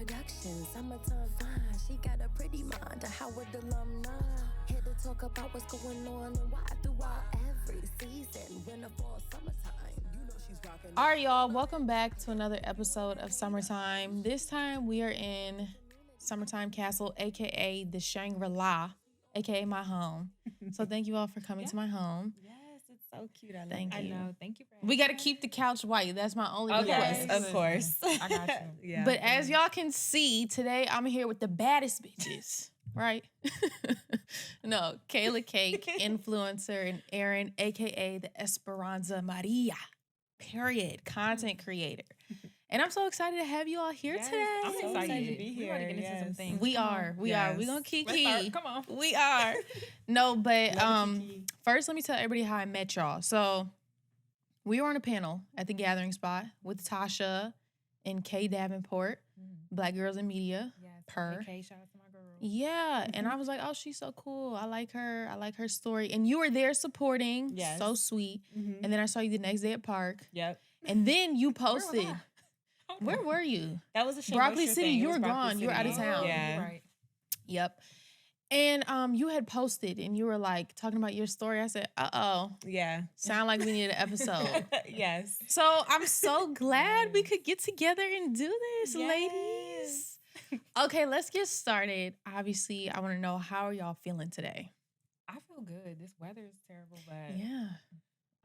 production. Summertime fine. She got a pretty mind, a Howard alumni. Here to talk about what's going on and why throughout every season. Winter, fall, summertime. You know she's rocking. All right, y'all. Welcome back to another episode of Summertime. This time we are in Summertime Castle, a.k.a. the Shangri-La, a.k.a. my home. So thank you all for coming to my home. Yes, it's so cute. I love Thank it. you. I know. Thank you for We got to keep the couch white. That's my only Yes, request. of course. I got you. Yeah. But as y'all can see, today I'm here with the baddest bitches, right? No, Kaila Cake, influencer, and Erin, a.k.a. the Esperanza Maria, period, content creator. And I'm so excited to have you all here Yes, today. I'm So excited to be We here. want to get into some Yes. things. We are. We're gonna Let's kiki. start. Come on. We are. No, but Love the kiki. first let me tell everybody how I met y'all. So we were on a panel at the Gathering Spot with Tasha and Kay Davenport, Black Girls in Media. Yes. Per. Okay, shout out to my girl. Yeah, and I was like, oh, she's so cool. I like her. I like her story. And you were there supporting. Yes. So sweet. Mm-hmm. And then I saw you the next day at Park. Yep. And then you Where was posted. I? Where were you? That was a Shea Broccoli Moisture City, thing. It you was were Broccoli gone. You were out of City. town. Yeah. Right. Yep. And you had posted and you were like talking about your story. I said, uh-oh, Yeah. sound like we need an episode. Yes. So I'm so glad we could get together and do this, Yes. ladies. Okay, let's get started. Obviously, I want to know, how are y'all feeling today? I feel good. This weather is terrible, but Yeah.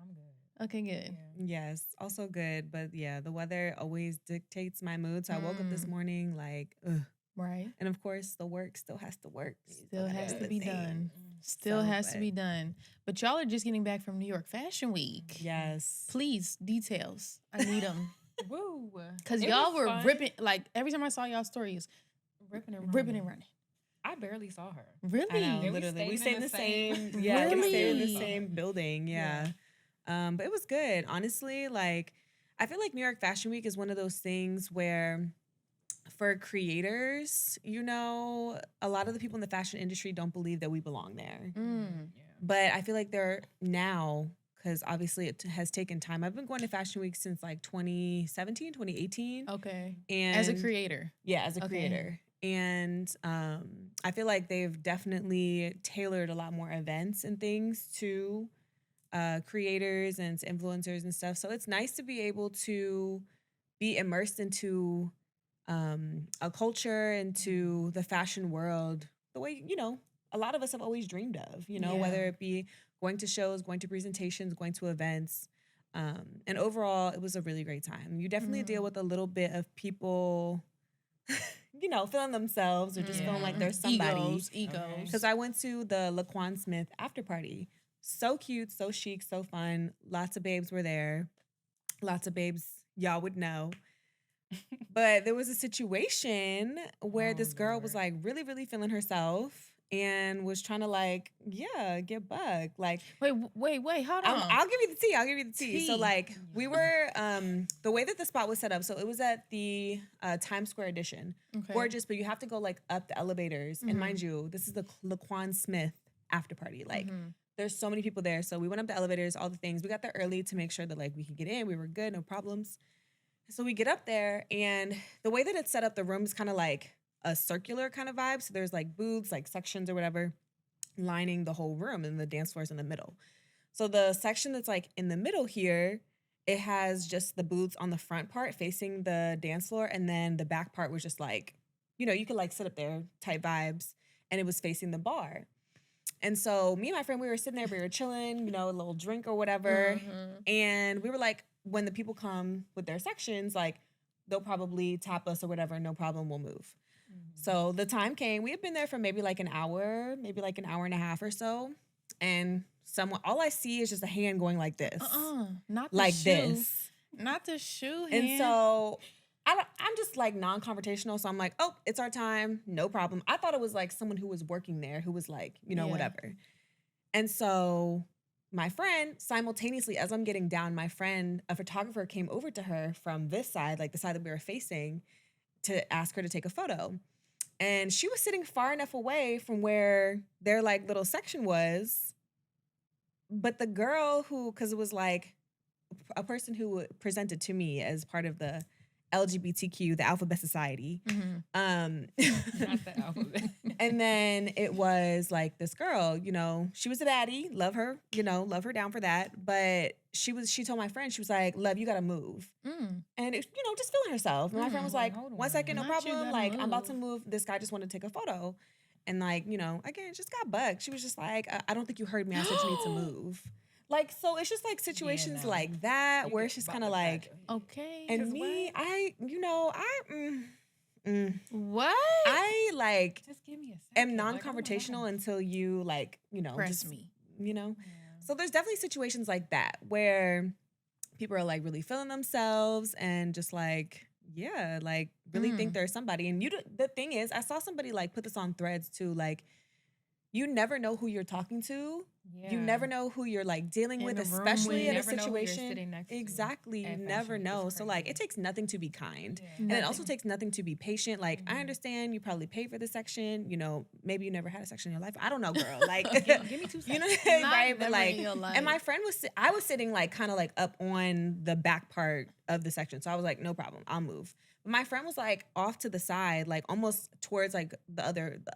I'm good. Okay, good. Yeah. Yes. Also good. But yeah, the weather always dictates my mood. So I woke up this morning like, ugh. Right. And of course, the work still has to work. Still gotta has do to the be thing. done. Still So, has to but- be done. But y'all are just getting back from New York Fashion Week. Yes. Please, details. I need them. Woo. Because It y'all was were fun. ripping, like, every time I saw y'all stories, ripping and running. ripping and running. I barely saw her. Really? I know, Yeah, we literally. We stayed stayed in the same, same- yeah, we stayed in the Really? same building, yeah. But it was good, honestly. Like, I feel like New York Fashion Week is one of those things where, for creators, you know, a lot of the people in the fashion industry don't believe that we belong there. Mm. Yeah. But I feel like they're now, because obviously it has taken time. I've been going to Fashion Week since like 2017, 2018. Okay. And As a creator. Yeah, as a Okay. creator. And I feel like they've definitely tailored a lot more events and things to creators and to influencers and stuff. So it's nice to be able to be immersed into a culture, into the fashion world, the way, you know, a lot of us have always dreamed of, you know, Yeah. whether it be going to shows, going to presentations, going to events. And overall, it was a really great time. You definitely deal with a little bit of people, you know, feeling themselves or just feeling like they're somebody. Egos. Because I went to the Laquan Smith after party. So cute, so chic, so fun. Lots of babes were there. Lots of babes y'all would know. But there was a situation where Oh, this girl was Lord. like really, really feeling herself and was trying to like, yeah, get bugged. Like, Wait, hold on. I'll give you the tea. I'll give you the tea. So Tea. like we were the way that the spot was set up. So it was at the Times Square edition. Okay. Gorgeous, but you have to go like up the elevators. And mind you, this is the Laquan Smith after party. Like there's so many people there. So we went up the elevators, all the things. We got there early to make sure that like we could get in. We were good, no problems. So we get up there, and the way that it's set up, the room is kind of like a circular kind of vibe. So there's like booths, like sections or whatever, lining the whole room, and the dance floor is in the middle. So the section that's like in the middle here, it has just the booths on the front part facing the dance floor, and then the back part was just like, you know, you could like sit up there type vibes, and it was facing the bar. And so me and my friend, we were sitting there, we were chilling, you know, a little drink or whatever. And we were like, when the people come with their sections, like they'll probably tap us or whatever, no problem, we'll move. So the time came, we had been there for maybe like an hour, maybe like an hour and a half or so. And someone, all I see is just a hand going like this. Not the Like shoe. this. Not the shoe hand. And so I'm just like non-confrontational. So I'm like, oh, it's our time. No problem. I thought it was like someone who was working there who was like, you know, Yeah. whatever. And so my friend, simultaneously, as I'm getting down, my friend, a photographer, came over to her from this side, like the side that we were facing, to ask her to take a photo. And she was sitting far enough away from where their like little section was. But the girl who, because it was like a person who presented to me as part of the LGBTQ, the Alphabet Society. Mm-hmm. Not the alphabet. And then it was like this girl, you know, she was a baddie, love her, you know, love her down for that. But she told my friend, she was like, love, you gotta move. Mm. And it, you know, just feeling herself. And my friend was like, Hold on. 1 second, no Not you problem. gotta Like, I'm about to move. move. This guy just wanted to take a photo. And like, you know, again, just got bugged. She was just like, I don't think you heard me. I said you need to move. Like, so it's just like situations no. like that You where get it's just about kind of to crack like, your head. Okay. and 'Cause me, what? What? I like Just give me a second. am Like, oh my non-confrontational God. until you like, you know, Press just, me. you know. Yeah. So there's definitely situations like that where people are like really feeling themselves and just like, yeah, like really think they're somebody. And the thing is, I saw somebody like put this on Threads too, like you never know who you're talking to. Yeah. You never know who you're like dealing In with, the room especially with. at a Never know who you're situation. sitting next to Exactly. You at never Fashion Week. know. It's So like crazy. it takes nothing to be kind. Yeah. And it also Nothing. takes nothing to be patient. Like I Mhm. understand you probably pay for the section, you know, maybe you never had a section in your life. I don't know, girl. Like Give me 2 seconds. you know, Not right? But never like, in your and my life. friend I was sitting like kind of like up on the back part of the section. So I was like, no problem, I'll move. But my friend was like off to the side, like almost towards like the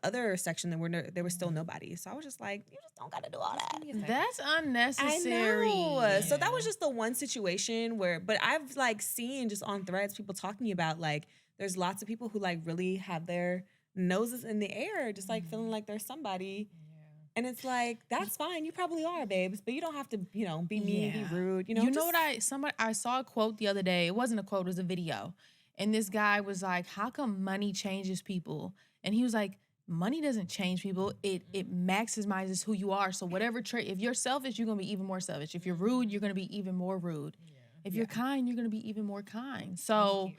other section that there was still nobody. So I was just like, you just don't gotta do all that. Give me a second. That's I unnecessary. know. So that was Yeah. just the one situation where, but I've like seen just on Threads people talking about like there's lots of people who like really have their noses in the air, just like feeling like they're somebody. Yeah. And it's like, that's fine. You probably are, babes, but you don't have to, you know, be mean, Yeah. be rude. You know, what I saw a quote the other day. It wasn't a quote, it was a video. And this guy was like, how come money changes people? And he was like, money doesn't change people. It maximizes who you are. So whatever trait, if you're selfish, you're gonna be even more selfish. If you're rude, you're gonna be even more rude. If you're kind, you're gonna be even more kind. So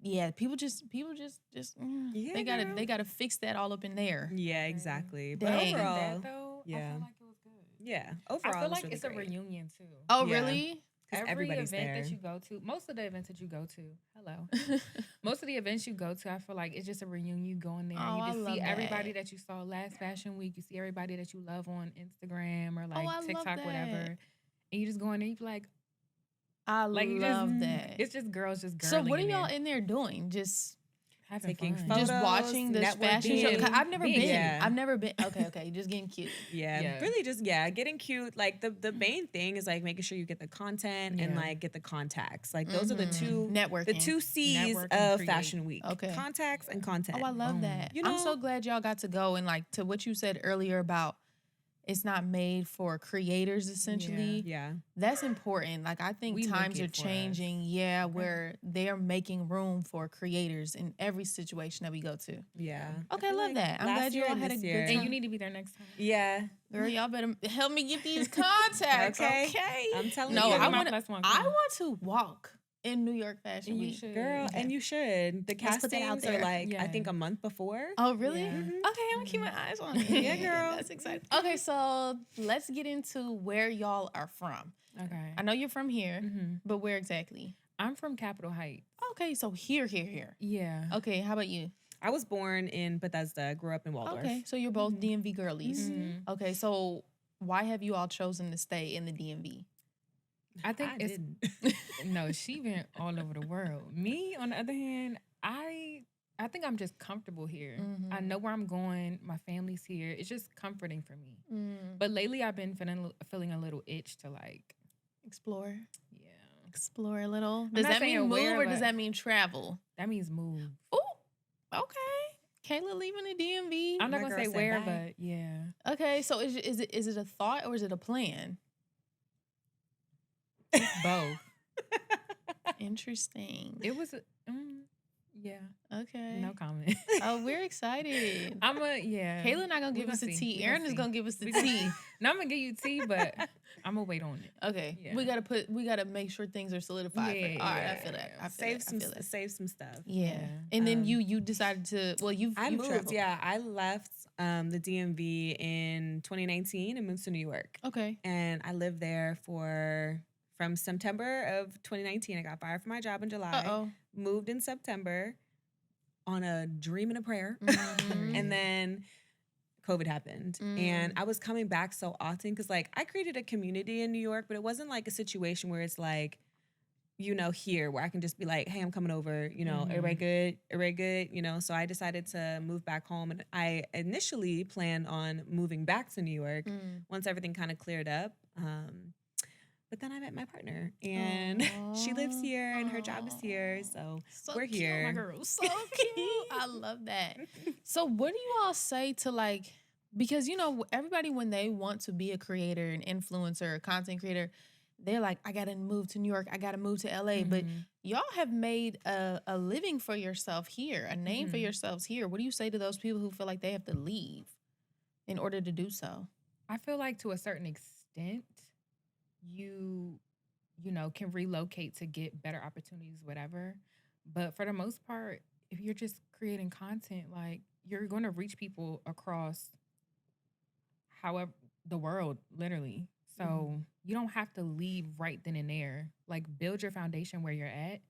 yeah, people just Yeah, girl. they gotta fix that all up in there. Yeah, exactly. But Dang. overall, That though, I yeah. feel like it was good. yeah, overall, I feel it was like really it's a great. reunion too. Oh, Yeah. really? 'Cause Every everybody's event there. that you go to, most of the events that you go to, hello. Most of the events you go to, I feel like it's just a reunion. You go in there, Oh, you I just love see everybody that. that you saw last Fashion Week. You see everybody that you love on Instagram or like I love TikTok, that. whatever. And you just go in there, you be like, I you love just, that. It's just girls just girling. So what are in y'all there, in there doing? Just having taking fun. photos, just watching the fashion show? 'Cause networking. I've never Being been. cute. I've never been. Okay, just getting cute. Yeah, Yeah. really just getting cute. Like the main thing is like making sure you get the content and Yeah. like get the contacts. Like those are the two Networking. the two C's Network and of create. Fashion Week. Okay. Contacts and content. Oh, I love Boom. that. You I'm so know- glad y'all got to go and like to what you said earlier about it's not made for creators essentially. Yeah. That's important. Like I think We make times it are for us. changing. Yeah, where they're making room for creators in every situation that we go to. Yeah. Okay, I feel love like that. I'm last glad you year all and had a this good year- time. And you need to be there next time. Yeah. Girl, y'all better help me get these contacts. Okay. Okay. I'm telling No, you. I my want. plus one, I come. want to walk in New York Fashion And you Week. should. Girl, Okay. and you should. The Let's put that out castings are there. like, I Yeah. think a month before. Oh, really? Yeah. Okay, I'm gonna keep my eyes on it. Yeah, girl. That's exciting. Okay, so let's get into where y'all are from. Okay. I know you're from here, hmm but where exactly? I'm from Capitol Heights. Okay, so here. Yeah. Okay, how about you? I was born in Bethesda, grew up in Waldorf. Okay, so you're both DMV girlies. Mhm. Okay, so why have you all chosen to stay in the DMV? I think it's didn't. no. She been all over the world. Me, on the other hand, I think I'm just comfortable here. I Mhm. know where I'm going. My family's here. It's just comforting for me. Mm. But lately, I've been feeling a little itch to like, Explore yeah. a little. Does not that mean saying move where, or does but- that mean travel? That means move. Oh, okay. Kayla leaving the DMV. I'm not My gonna girl say said where, bye. but yeah. Okay, so is it a thought or is it a plan? Both. Interesting. It was. Yeah. Okay. No comment. Oh, we're excited. Yeah. Kayla not gonna We give us the see. tea. We Erin is see. gonna give us the We gonna tea. see. No, I'm gonna give you tea, but I'm gonna wait on it. Okay. Yeah. We gotta make sure things are solidified. Yeah, All right, I yeah, feel that. yeah. I feel Save that. some I feel that. save some stuff. Yeah. Yeah. And then you decided to you've I moved. traveled. Yeah, I left the DMV in 2019 and moved to New York. Okay. And I lived there from September of 2019. I got fired from my job in July. Uh-oh. Moved in September on a dream and a prayer. Mhm. And then COVID happened. And I was coming back so often because like I created a community in New York, but it wasn't like a situation where it's like here where I can just be like, hey, I'm coming over, everybody good, so I decided to move back home, and I initially planned on moving back to New York once everything kind of cleared up. But then I met my partner, and she lives here, and her job is here, so we're cute, here. my girl. So cute. I love that. So what do you all say to like, because everybody when they want to be a creator, an influencer, a content creator, they're like, I gotta move to New York, I gotta move to LA. But y'all have made a living for yourself here, a name for yourselves here. What do you say to those people who feel like they have to leave in order to do so? I feel like to a certain extent, you can relocate to get better opportunities, whatever. But for the most part, if you're just creating content, like you're going to reach people across however the world, literally. So you don't have to leave right then and there. Like build your foundation where you're at,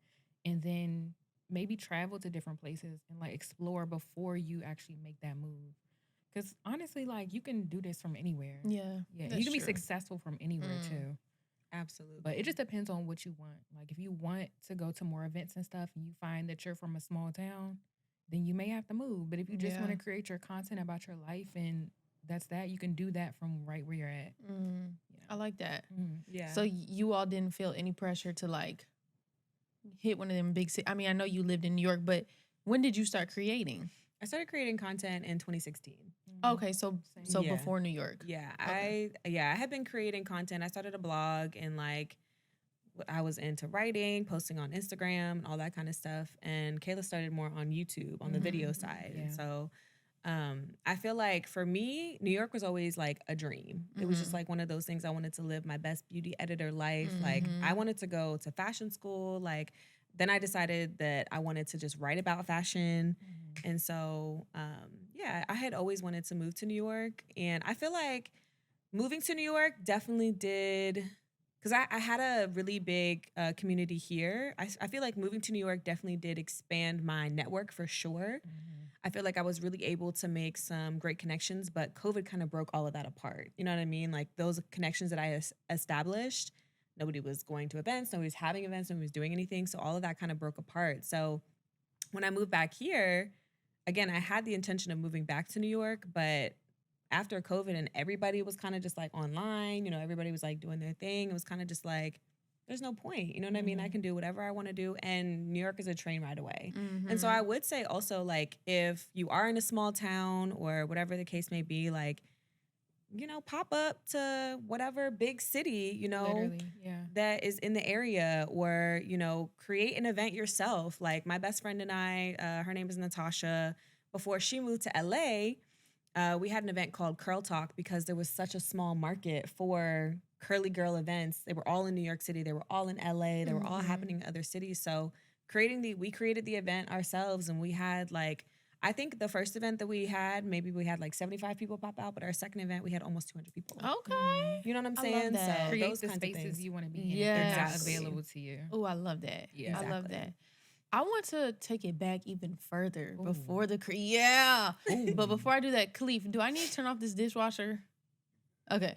and then maybe travel to different places and like explore before you actually make that move. Because honestly, like you can do this from anywhere. Yeah. You can be successful from anywhere too. Absolutely. But it just depends on what you want. Like if you want to go to more events and stuff and you find that you're from a small town, then you may have to move. But if you just want to create your content about your life and that's that, you can do that from right where you're at. I like that. Yeah. So you all didn't feel any pressure to like hit one of them big cities? I mean, I know you lived in New York, but when did you start creating? I started creating content in 2016. Okay, so before New York. Yeah, Okay. I had been creating content. I started a blog, and like I was into writing, posting on Instagram, all that kind of stuff. And Kayla started more on YouTube on the video side. Yeah. And so I feel like for me, New York was always like a dream. It was just like one of those things. I wanted to live my best beauty editor life. Like I wanted to go to fashion school. Like then I decided that I wanted to just write about fashion. And so, I had always wanted to move to New York. And I feel like moving to New York definitely did, because I had a really big community here. I feel like moving to New York definitely did expand my network for sure. I feel like I was really able to make some great connections, but COVID kind of broke all of that apart. You know what I mean? Like those connections that I established, nobody was going to events, nobody was having events, nobody was doing anything. So all of that kind of broke apart. So when I moved back here, again, I had the intention of moving back to New York, but after COVID and everybody was kind of just like online, everybody was like doing their thing. It was kind of just like, there's no point. You know what I mean? I can do whatever I want to do. And New York is a train ride away. And so I would say also, like, if you are in a small town or whatever the case may be, like, pop up to whatever big city, that is in the area, or, create an event yourself. Like my best friend and I, her name is Natasha. Before she moved to LA, we had an event called Curl Talk because there was such a small market for curly girl events. They were all in New York City. They were all in LA. They were all happening in other cities. So we created the event ourselves, and we had like, I think the first event that we had, maybe we had like 75 people pop out, but our second event, we had almost 200 people. Okay. You know what I'm I saying? love that. So Create those the kinds of spaces things. you want to be in if they're not Yes. available to you. Oh, I love that. Yeah. I love Exactly. that. I want to take it back even further Ooh. before the But before I do that, Khalif, do I need to turn off this dishwasher? Okay.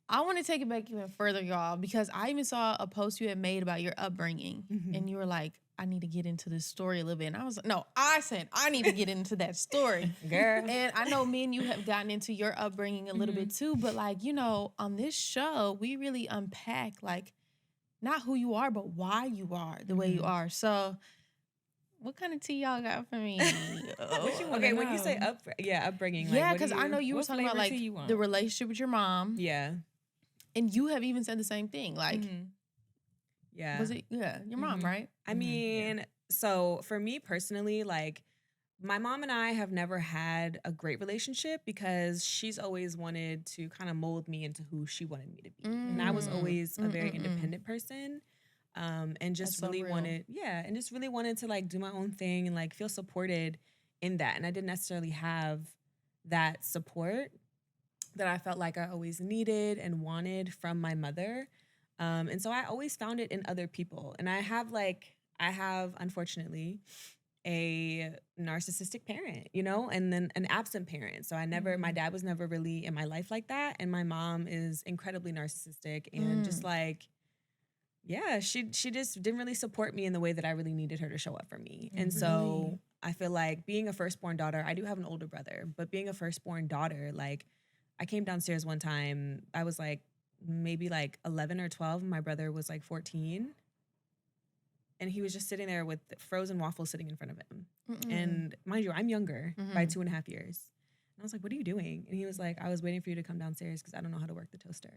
I want to take it back even further, y'all, because I even saw a post you had made about your upbringing, and you were like, I need to get into this story a little bit. And I was like, no, I said, I need to get into that story. Girl. And I know me and you have gotten into your upbringing a little bit too, but like, on this show, we really unpack like not who you are, but why you are the way you are. So what kind of tea y'all got for me? Okay, when you say upbringing, Yeah, like, because I know you were what talking about flavor like tea you want? the relationship with your mom. Yeah. And you have even said the same thing. Like, Yeah. was it? Yeah, your mom, right? I mean, so for me personally, like my mom and I have never had a great relationship because she's always wanted to kind of mold me into who she wanted me to be. And I was always a very independent person. And just That's so really real. wanted to like do my own thing and like feel supported in that. And I didn't necessarily have that support that I felt like I always needed and wanted from my mother. And so I always found it in other people. And I have unfortunately a narcissistic parent, and then an absent parent. So my dad was never really in my life like that. And my mom is incredibly narcissistic and just like, yeah, she just didn't really support me in the way that I really needed her to show up for me. And so I feel like being a firstborn daughter, I do have an older brother, but being a firstborn daughter, like I came downstairs one time, I was like maybe like 11 or 12, and my brother was like 14. And he was just sitting there with frozen waffles sitting in front of him. And mind you, I'm younger by 2.5 years. And I was like, what are you doing? And he was like, I was waiting for you to come downstairs because I don't know how to work the toaster.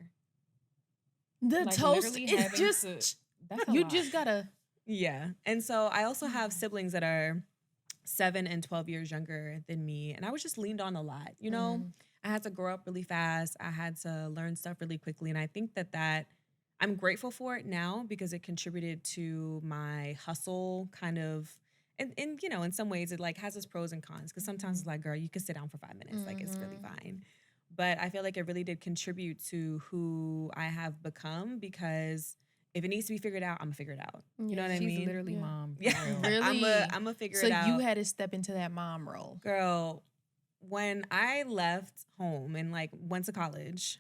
The Like, toast literally is having just, to- that's a you lot. just gotta, Yeah. And so I also have siblings that are 7 and 12 years younger than me. And I was just leaned on a lot. You know, I had to grow up really fast. I had to learn stuff really quickly. And I think that I'm grateful for it now because it contributed to my hustle kind of. And you know, in some ways it like has its pros and cons because sometimes it's like, girl, you could sit down for 5 minutes. Like it's really fine. But I feel like it really did contribute to who I have become because if it needs to be figured out, I'm gonna figure it out. You know what I She's mean? literally mom. for Yeah. real. Really? I'm gonna figure so it out. you had to step into that mom role. Girl, when I left home and like went to college,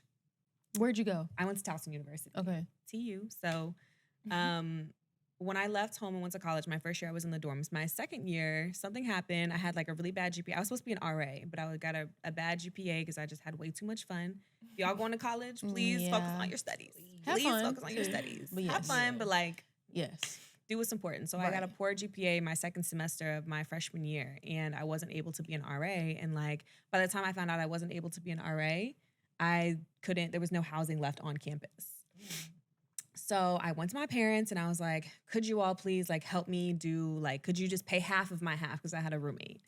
Where'd you go? I went to Towson University. Okay. TU. So when I left home and went to college, my first year I was in the dorms. My second year, something happened. I had like a really bad GPA. I was supposed to be an RA, but I got a bad GPA because I just had way too much fun. If y'all going to college, please focus Yeah. on your studies. Have Please fun, focus on your too. studies. But Have yes. fun, but like Yes. do what's important. So I got a Right. poor GPA my second semester of my freshman year, and I wasn't able to be an RA. And like by the time I found out I wasn't able to be an RA, there was no housing left on campus. So I went to my parents and I was like, could you all please like help me could you just pay half of my half because I had a roommate?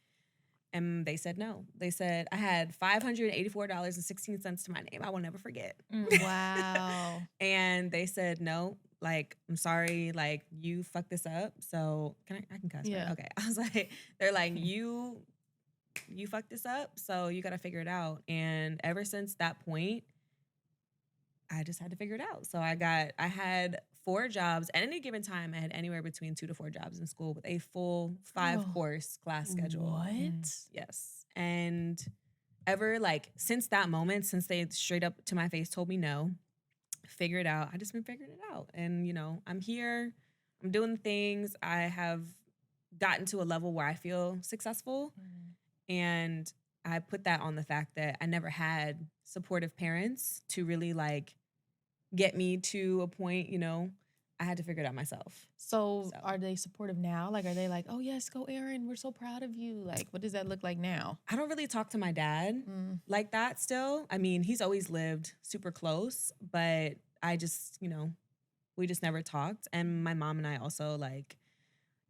And they said no. They said I had $584.16 to my name. I will never forget. Wow. And they said no, like, I'm sorry, like you fucked this up. So I can cuss, Yeah. right? Okay. I was like, they're like, you fucked this up, so you gotta figure it out. And ever since that point, I just had to figure it out. So I had 4 jobs. At any given time, I had anywhere between 2 to 4 jobs in school with a full 5-course class schedule. What? Yes. And ever like since that moment, since they straight up to my face told me no, figure it out, I just been figuring it out. And you know, I'm here, I'm doing things. I have gotten to a level where I feel successful. And I put that on the fact that I never had supportive parents to really like get me to a point, you know, I had to figure it out myself. So So. are they supportive now? Like, are they like, oh, yes, go Erin, we're so proud of you? Like, what does that look like now? I don't really talk to my dad like that still. I mean, he's always lived super close, but I just, you know, we just never talked. And my mom and I also like,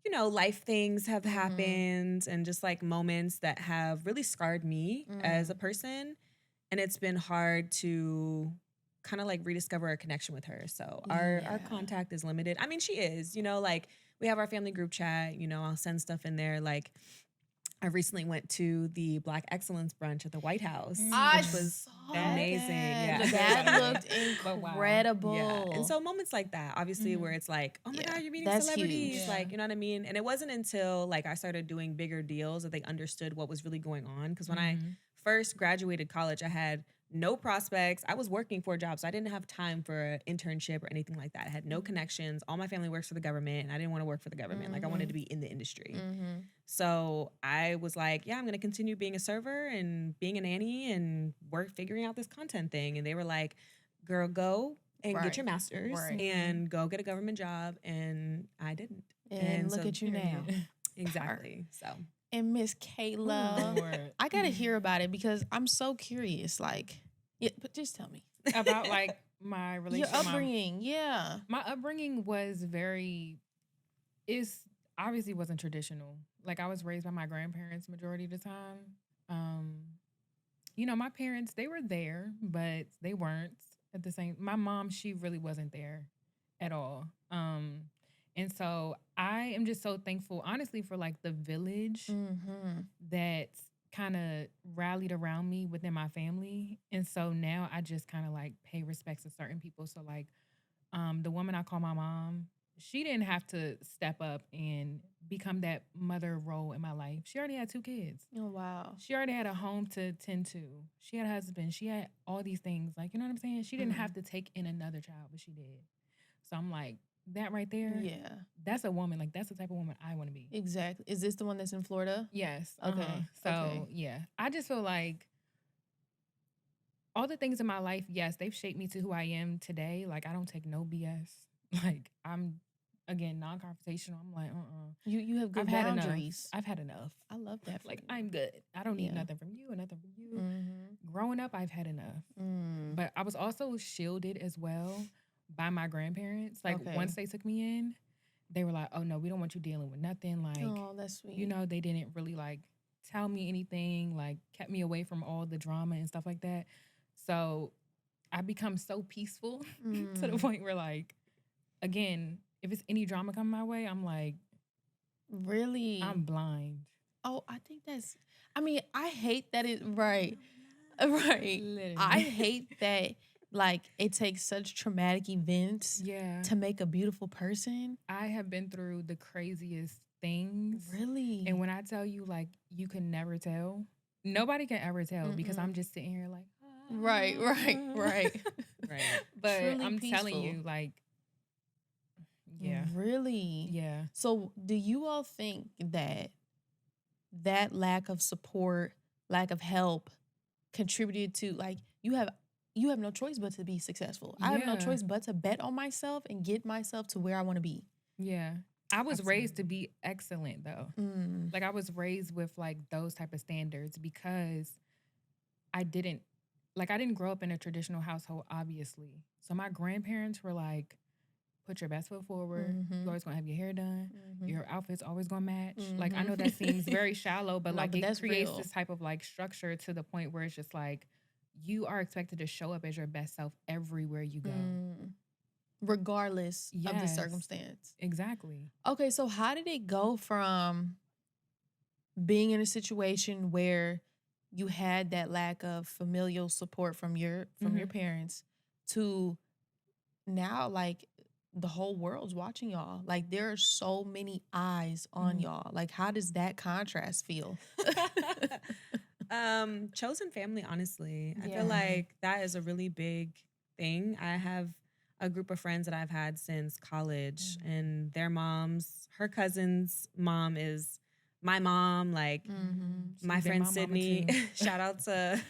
you know, life things have happened and just like moments that have really scarred me as a person. And it's been hard to kind of like rediscover a connection with her. So our contact is limited. I mean, she is, you know, like we have our family group chat, you know, I'll send stuff in there. Like I recently went to the Black Excellence brunch at the White House, which was amazing. Yeah. That looked Wow. incredible. Yeah. And so moments like that, obviously, where it's like, oh my Yeah. God, you're meeting That's celebrities. huge. Like, you know what I mean? And it wasn't until like I started doing bigger deals that they understood what was really going on. Because when I first graduated college, I had no prospects. I was working 4 jobs. So I didn't have time for an internship or anything like that. I had no connections. All my family works for the government, and I didn't want to work for the government. Like I wanted to be in the industry. So I was like, yeah, I'm going to continue being a server and being a nanny and figuring out this content thing. And they were like, girl, go and get your master's and go get a government job. And I didn't. And look so- at you now. Exactly. So And Miss Kayla, I gotta hear about it because I'm so curious. Like, yeah, but just tell me About like my your relationship. upbringing. Yeah, My upbringing was obviously wasn't traditional. Like I was raised by my grandparents majority of the time. You know, my parents, they were there, but they weren't at the same. My mom, she really wasn't there at all. And so I am just so thankful, honestly, for like the village that kind of rallied around me within my family. And so now I just kind of like pay respects to certain people. So like the woman I call my mom, she didn't have to step up and become that mother role in my life. She already had 2 kids. Oh wow. She already had a home to tend to. She had a husband. She had all these things. Like, you know what I'm saying? She didn't have to take in another child, but she did. So I'm like, that right there, Yeah, that's a woman. Like, that's the type of woman I want to be. exactly. Is this the one that's in Florida? Yes. Okay. So, Okay. yeah. I just feel like all the things in my life, yes, they've shaped me to who I am today. Like, I don't take no BS. Like, I'm, again, non-confrontational. I'm like, You have good I've had enough. boundaries. I've had enough. I love that. For Like, you. I'm good. I don't need Yeah. nothing from you and nothing from you. Mm-hmm. Growing up, I've had enough. Mm. But I was also shielded as well by my grandparents. Like, Okay. once they took me in, they were like, oh, no, we don't want you dealing with nothing. Like, Oh, that's sweet. you know, they didn't really, like, tell me anything, like, kept me away from all the drama and stuff like that. So I become so peaceful to the point where, like, again, if it's any drama coming my way, I'm like, really, I'm blind. Oh, I think that's. I mean, I hate that it. Right, right. Literally. I hate that. Like, it takes such traumatic events Yeah. to make a beautiful person. I have been through the craziest things. Really, And when I tell you, like, you can never tell, nobody can ever tell because I'm just sitting here like, right. right. But Truly I'm telling peaceful. you, like, yeah. Really, Yeah. So, do you all think that that lack of support, lack of help, contributed to, like, you have no choice but to be successful. I have no Yeah. choice but to bet on myself and get myself to where I want to be. Yeah. I was raised to be excellent though. Like, I was raised with like those type of standards because I didn't grow up in a traditional household, obviously. So my grandparents were like, put your best foot forward. You're always gonna have your hair done. Your outfit's always gonna match. Like, I know that seems very shallow, but No, like, but it that's creates real. this type of like structure to the point where it's just like, you are expected to show up as your best self everywhere you go. Regardless of the Yes. circumstance. Exactly. Okay, so how did it go from being in a situation where you had that lack of familial support from your parents to now, like, the whole world's watching y'all? Like, there are so many eyes on y'all. Like, how does that contrast feel? Chosen family, honestly. I Yeah. feel like that is a really big thing. I have a group of friends that I've had since college, and their moms, her cousin's mom is my mom. Like, my She's been friend my mama Sydney, too. shout out to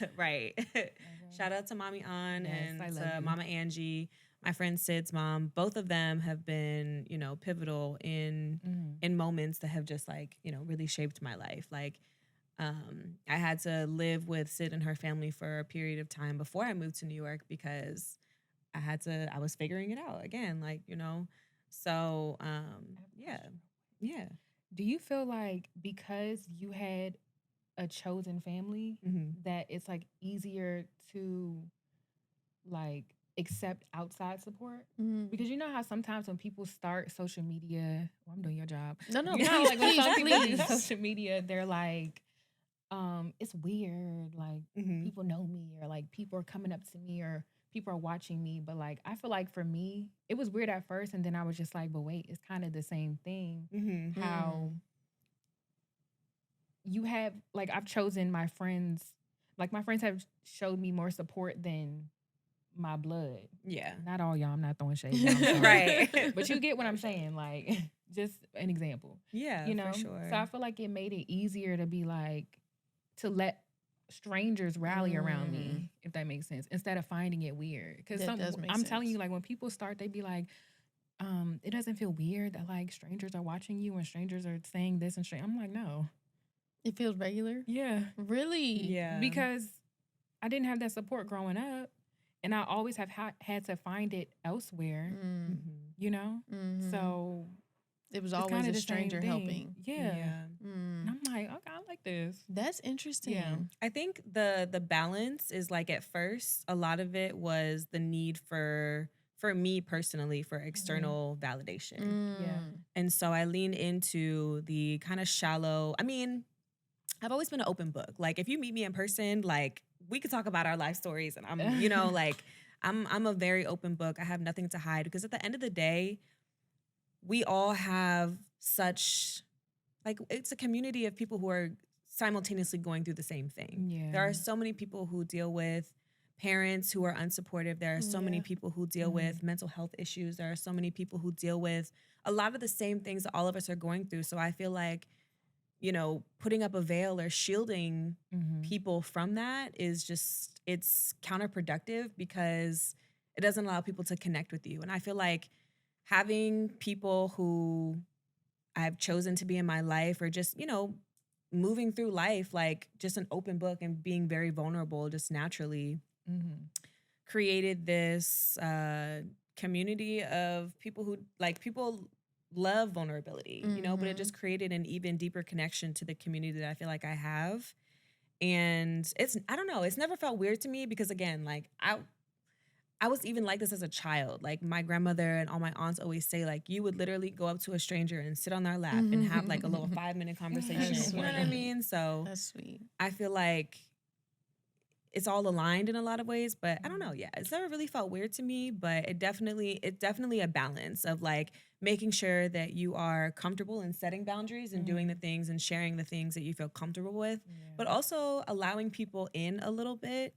shout out to Mommy An Yes, I and love to you. Mama Angie. My friend Sid's mom, both of them have been, pivotal in moments that have just, like, really shaped my life. Like, I had to live with Sid and her family for a period of time before I moved to New York because I was figuring it out again, like, so, yeah. Do you feel like because you had a chosen family that it's like easier to like accept outside support? Because you know how sometimes when people start social media, well, I'm doing your job. No, You know how, like, when some people use please. social media, they're like, it's weird. Like, people know me, or like people are coming up to me, or people are watching me. But like, I feel like for me, it was weird at first, and then I was just like, but wait, it's kind of the same thing. How you have, like, I've chosen my friends, like my friends have showed me more support than my blood. Yeah. Not all y'all, I'm not throwing shade. Y'all, I'm sorry. Right. But you get what I'm saying. Like, just an example. Yeah, You know? for sure. So I feel like it made it easier to be like, to let strangers rally around me, if that makes sense, instead of finding it weird. Because I'm telling you, like, when people start, they be like, it doesn't feel weird that like strangers are watching you and strangers are saying this and I'm like, no. It feels regular? Yeah. Really? Yeah. Because I didn't have that support growing up, and I always have had to find it elsewhere, you know? So it was it's always kinda a the same stranger thing. helping. Yeah. And I'm like, okay, I like this. That's interesting. Yeah. I think the balance is, like, at first, a lot of it was the need for me personally, for external validation. Yeah. And so I leaned into the kind of shallow, I mean, I've always been an open book. Like, if you meet me in person, like, we could talk about our life stories, and I'm, like, I'm a very open book. I have nothing to hide, because at the end of the day, we all have such, like, it's a community of people who are simultaneously going through the same thing. Yeah. There are so many people who deal with parents who are unsupportive. There are so many Yeah. people who deal with mental health issues. There are so many people who deal with a lot of the same things that all of us are going through. So I feel like, you know, putting up a veil or shielding people from that is just, it's counterproductive because it doesn't allow people to connect with you. And I feel like having people who I've chosen to be in my life or just, you know, moving through life, like just an open book and being very vulnerable just naturally created this community of people who, like, people love vulnerability, you know, but it just created an even deeper connection to the community that I feel like I have. And it's, I don't know, it's never felt weird to me because, again, like, I was even like this as a child. Like, my grandmother and all my aunts always say, like, you would literally go up to a stranger and sit on their lap and have like a little 5-minute conversation. That's You know what I sweet. mean? So That's sweet. I feel like it's all aligned in a lot of ways, but I don't know. Yeah, it's never really felt weird to me, but it's definitely a balance of like making sure that you are comfortable in setting boundaries and doing the things and sharing the things that you feel comfortable with, but also allowing people in a little bit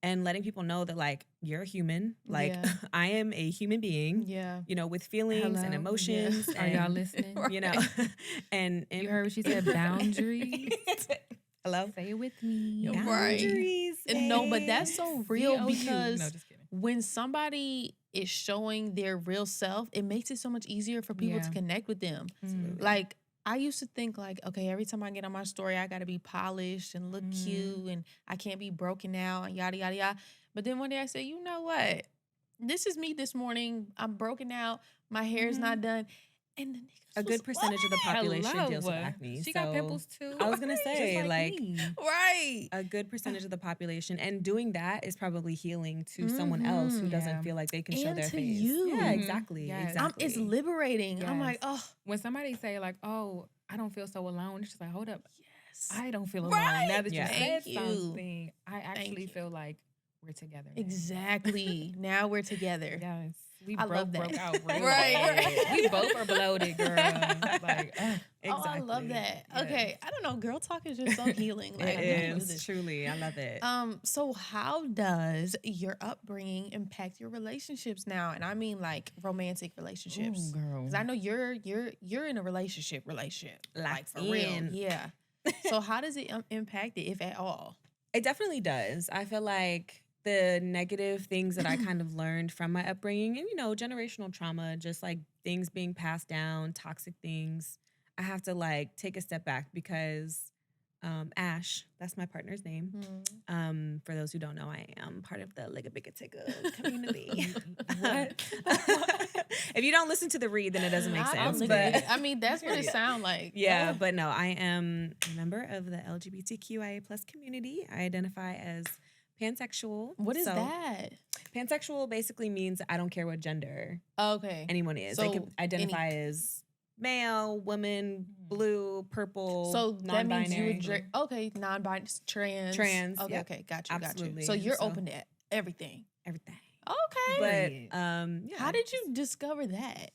and letting people know that, like, you're a human. Like, Yeah. I am a human being, Yeah. you know, with feelings and Hello? emotions. Are and, y'all listening? You know, and You heard what she said, boundaries. Hello? Say it with me. Right. Boundaries. And no, but that's so real B-O-U. because No, just kidding. when somebody is showing their real self, it makes it so much easier for people to Yeah. connect with them. Absolutely. Like, I used to think like, okay, every time I get on my story, I got to be polished and look cute and I can't be broken out and yada, yada, yada. But then one day I said, you know what? This is me this morning. I'm broken out. My hair's not done. And the niggas A good was, percentage of the population Hello. deals with acne. She so got pimples too. I was gonna Just say, like, me. right. a good percentage of the population, and doing that is probably healing to someone else who doesn't Yeah. feel like they can show And their to face. you. Yeah, Mhm. exactly. Yes. Exactly. It's liberating. I'm like, Yes. oh, When somebody say like, "Oh, I don't feel so alone," it's just like, hold up, yes. I don't feel alone. Right. Now that Yeah. you Thank said you. something, I actually you. feel like we're together. Now. Exactly. Now we're together. Yes, we I love that. broke out real Right, bad. right. We both are bloated, girl. Like, Oh, I love Exactly. that. Yes. Okay. I don't know. Girl talk is just so healing. Like, It I need to do is this. truly. I love it. So how does your upbringing impact your relationships now? And I mean like romantic relationships. ooh, girl. Because I know you're in a relationship, like Locked for real. in. Yeah. So how does it impact it, if at all? It definitely does. I feel like the negative things that I kind of learned from my upbringing and, you know, generational trauma, just like things being passed down, toxic things, I have to like take a step back because Ash, that's my partner's name. For those who don't know, I am part of the Ligga Bigga Tigga community. What? If you don't listen to the read, then it doesn't make sense. But I mean, that's what it sounds like. Yeah, but no, I am a member of the LGBTQIA plus community. I identify as pansexual. What is So, that? Pansexual basically means I don't care what gender Okay. anyone is. So they could identify as male, woman, blue, purple, So that means you non-binary. would okay, non-binary, trans. Trans, Okay, yep. okay, got you. Absolutely. So you're So- open to everything. Everything. Okay. But Period. yeah. How did you discover that?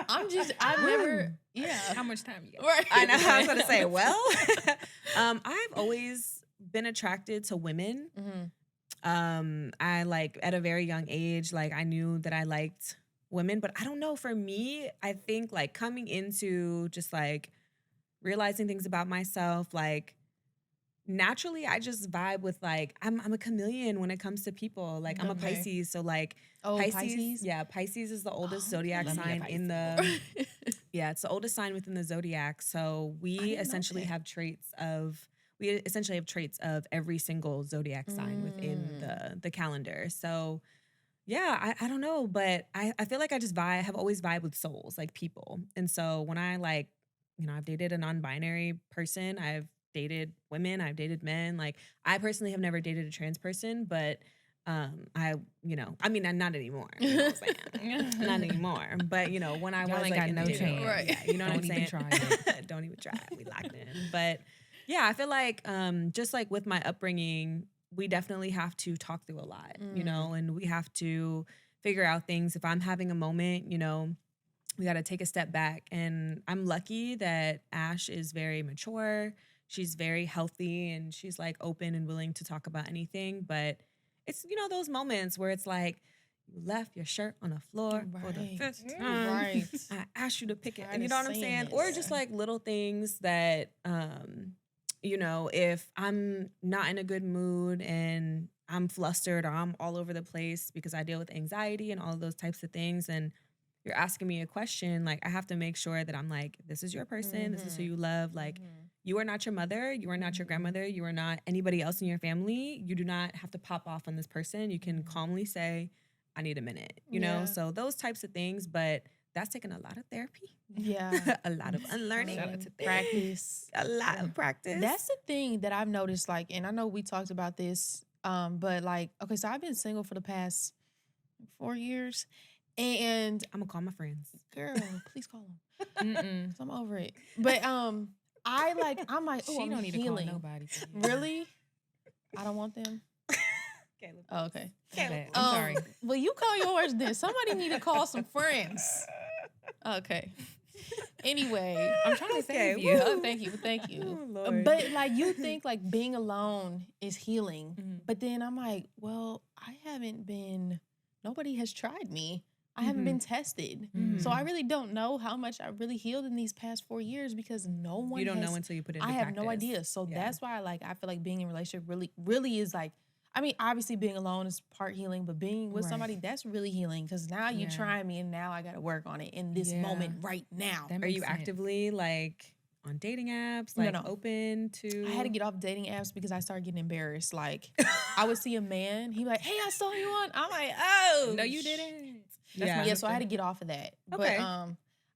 I've never, yeah. How much time you got? Right. I know. I was going to say, well, I've always been attracted to women. I like at a very young age, like I knew that I liked women, but I don't know. For me, I think like coming into just like realizing things about myself, like naturally I just vibe with like I'm a chameleon when it comes to people. Like I'm a Okay. Pisces, so like Oh, Pisces. Yeah, Pisces is the oldest zodiac Let me a sign in the Pisces. yeah, it's the oldest sign within the zodiac. So we didn't know essentially that. have traits of every single zodiac sign within the calendar. So yeah, I don't know, but I feel like I just have always vibed with souls, like people. And so when I like, you know, I've dated a non-binary person, I've dated women, I've dated men. Like I personally have never dated a trans person, but I mean, not anymore. You know what I'm saying? Not anymore. But you know, when I Y'all was ain't like got in no dating, chance. Right. yeah, you know what I'm Don't saying? even try Don't even try. We locked in. But yeah, I feel like just like with my upbringing, we definitely have to talk through a lot, you know, and we have to figure out things. If I'm having a moment, you know, we got to take a step back. And I'm lucky that Ash is very mature. she's very healthy and she's like open and willing to talk about anything. But it's, you know, those moments where it's like, you left your shirt on the floor for the Right. fifth time. Right. I asked you to pick it. Tired And you of know what I'm saying saying? Or this. just like little things that, you know, if I'm not in a good mood and I'm flustered or I'm all over the place because I deal with anxiety and all of those types of things, and you're asking me a question, like I have to make sure that I'm like, this is your person. This is who you love. Like, you are not your mother. You are not your grandmother. You are not anybody else in your family. You do not have to pop off on this person. You can calmly say, I need a minute, you know? Yeah. So those types of things, but that's taken a lot of therapy, Yeah. a lot of unlearning, Shout out to Practice. a lot of practice. That's the thing that I've noticed, like, and I know we talked about this, but like, okay, so I've been single for the past 4 years, and I'm gonna call my friends. girl, please call them. 'Cause I'm over it. But I'm like, oh, She I'm don't need healing. to call nobody. for you. Really? I don't want them. Caleb. Oh, okay. My bad. I'm sorry. Well, you call yours then. Somebody need to call some friends. Okay. Anyway, I'm trying to save Okay, you. woo. oh, thank you, thank Oh, you. Lord. But like, you think like being alone is healing, Mhm. but then I'm like, well, nobody has tried me. I haven't been tested. So I really don't know how much I really healed in these past 4 years because no one you don't has, know until you put it into I have no practice. idea. So Yeah. that's why I feel like being in a relationship really is like, I mean, obviously being alone is part healing, but being with Right. somebody, that's really healing because now you Yeah. trying me and now I got to work on it in this Yeah. moment right now. That Are makes you sense. actively like on dating apps, No, like no. open to? I had to get off dating apps because I started getting embarrassed. Like, I would see a man, he'd be like, hey, I saw you on. I'm like, oh. No, you didn't. Yeah. Yeah, so I had to get off of that. Okay. But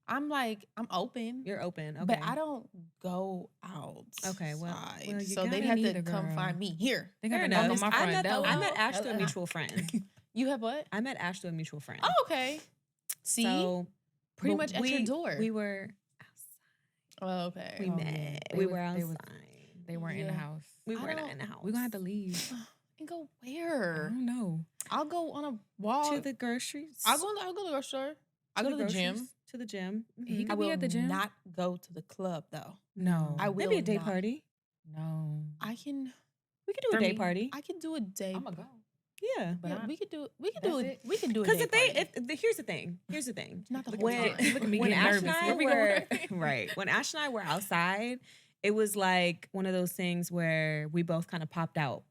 I'm like, I'm open. You're open, okay. But I don't go out. Okay, well, you so they'd gotta have need to a come girl. find me here. They Fair got to knock enough. on my front door. I met Ash through a Hello. mutual friend. You have what? I met Ash through a mutual friend. Oh, okay. See? So, Pretty but much at your door. We were outside. Oh, okay. We Oh, met. yeah. We They were was- outside. They weren't in the Yeah. house. We I were not don't- in the house. We're going to have to leave. And go I where? don't know. I'll go on a walk. to the groceries. I'll go to the grocery store. I'll go to the gym. groceries, To the gym. He Mhm. I could be will at the gym. not go to the club though. No. I will Maybe a day not. party. No. I can We could do For a day me, party. I can do a day. I'm going to go. Yeah. But yeah, I- we could do That's it. it. We can do a Because day if they, party. if the, here's the thing. Here's the thing. Not the whole when time. Look at me when getting Ash nervous. and I Where we were going? right, when Ash and I were outside, it was like one of those things where we both kind of popped out.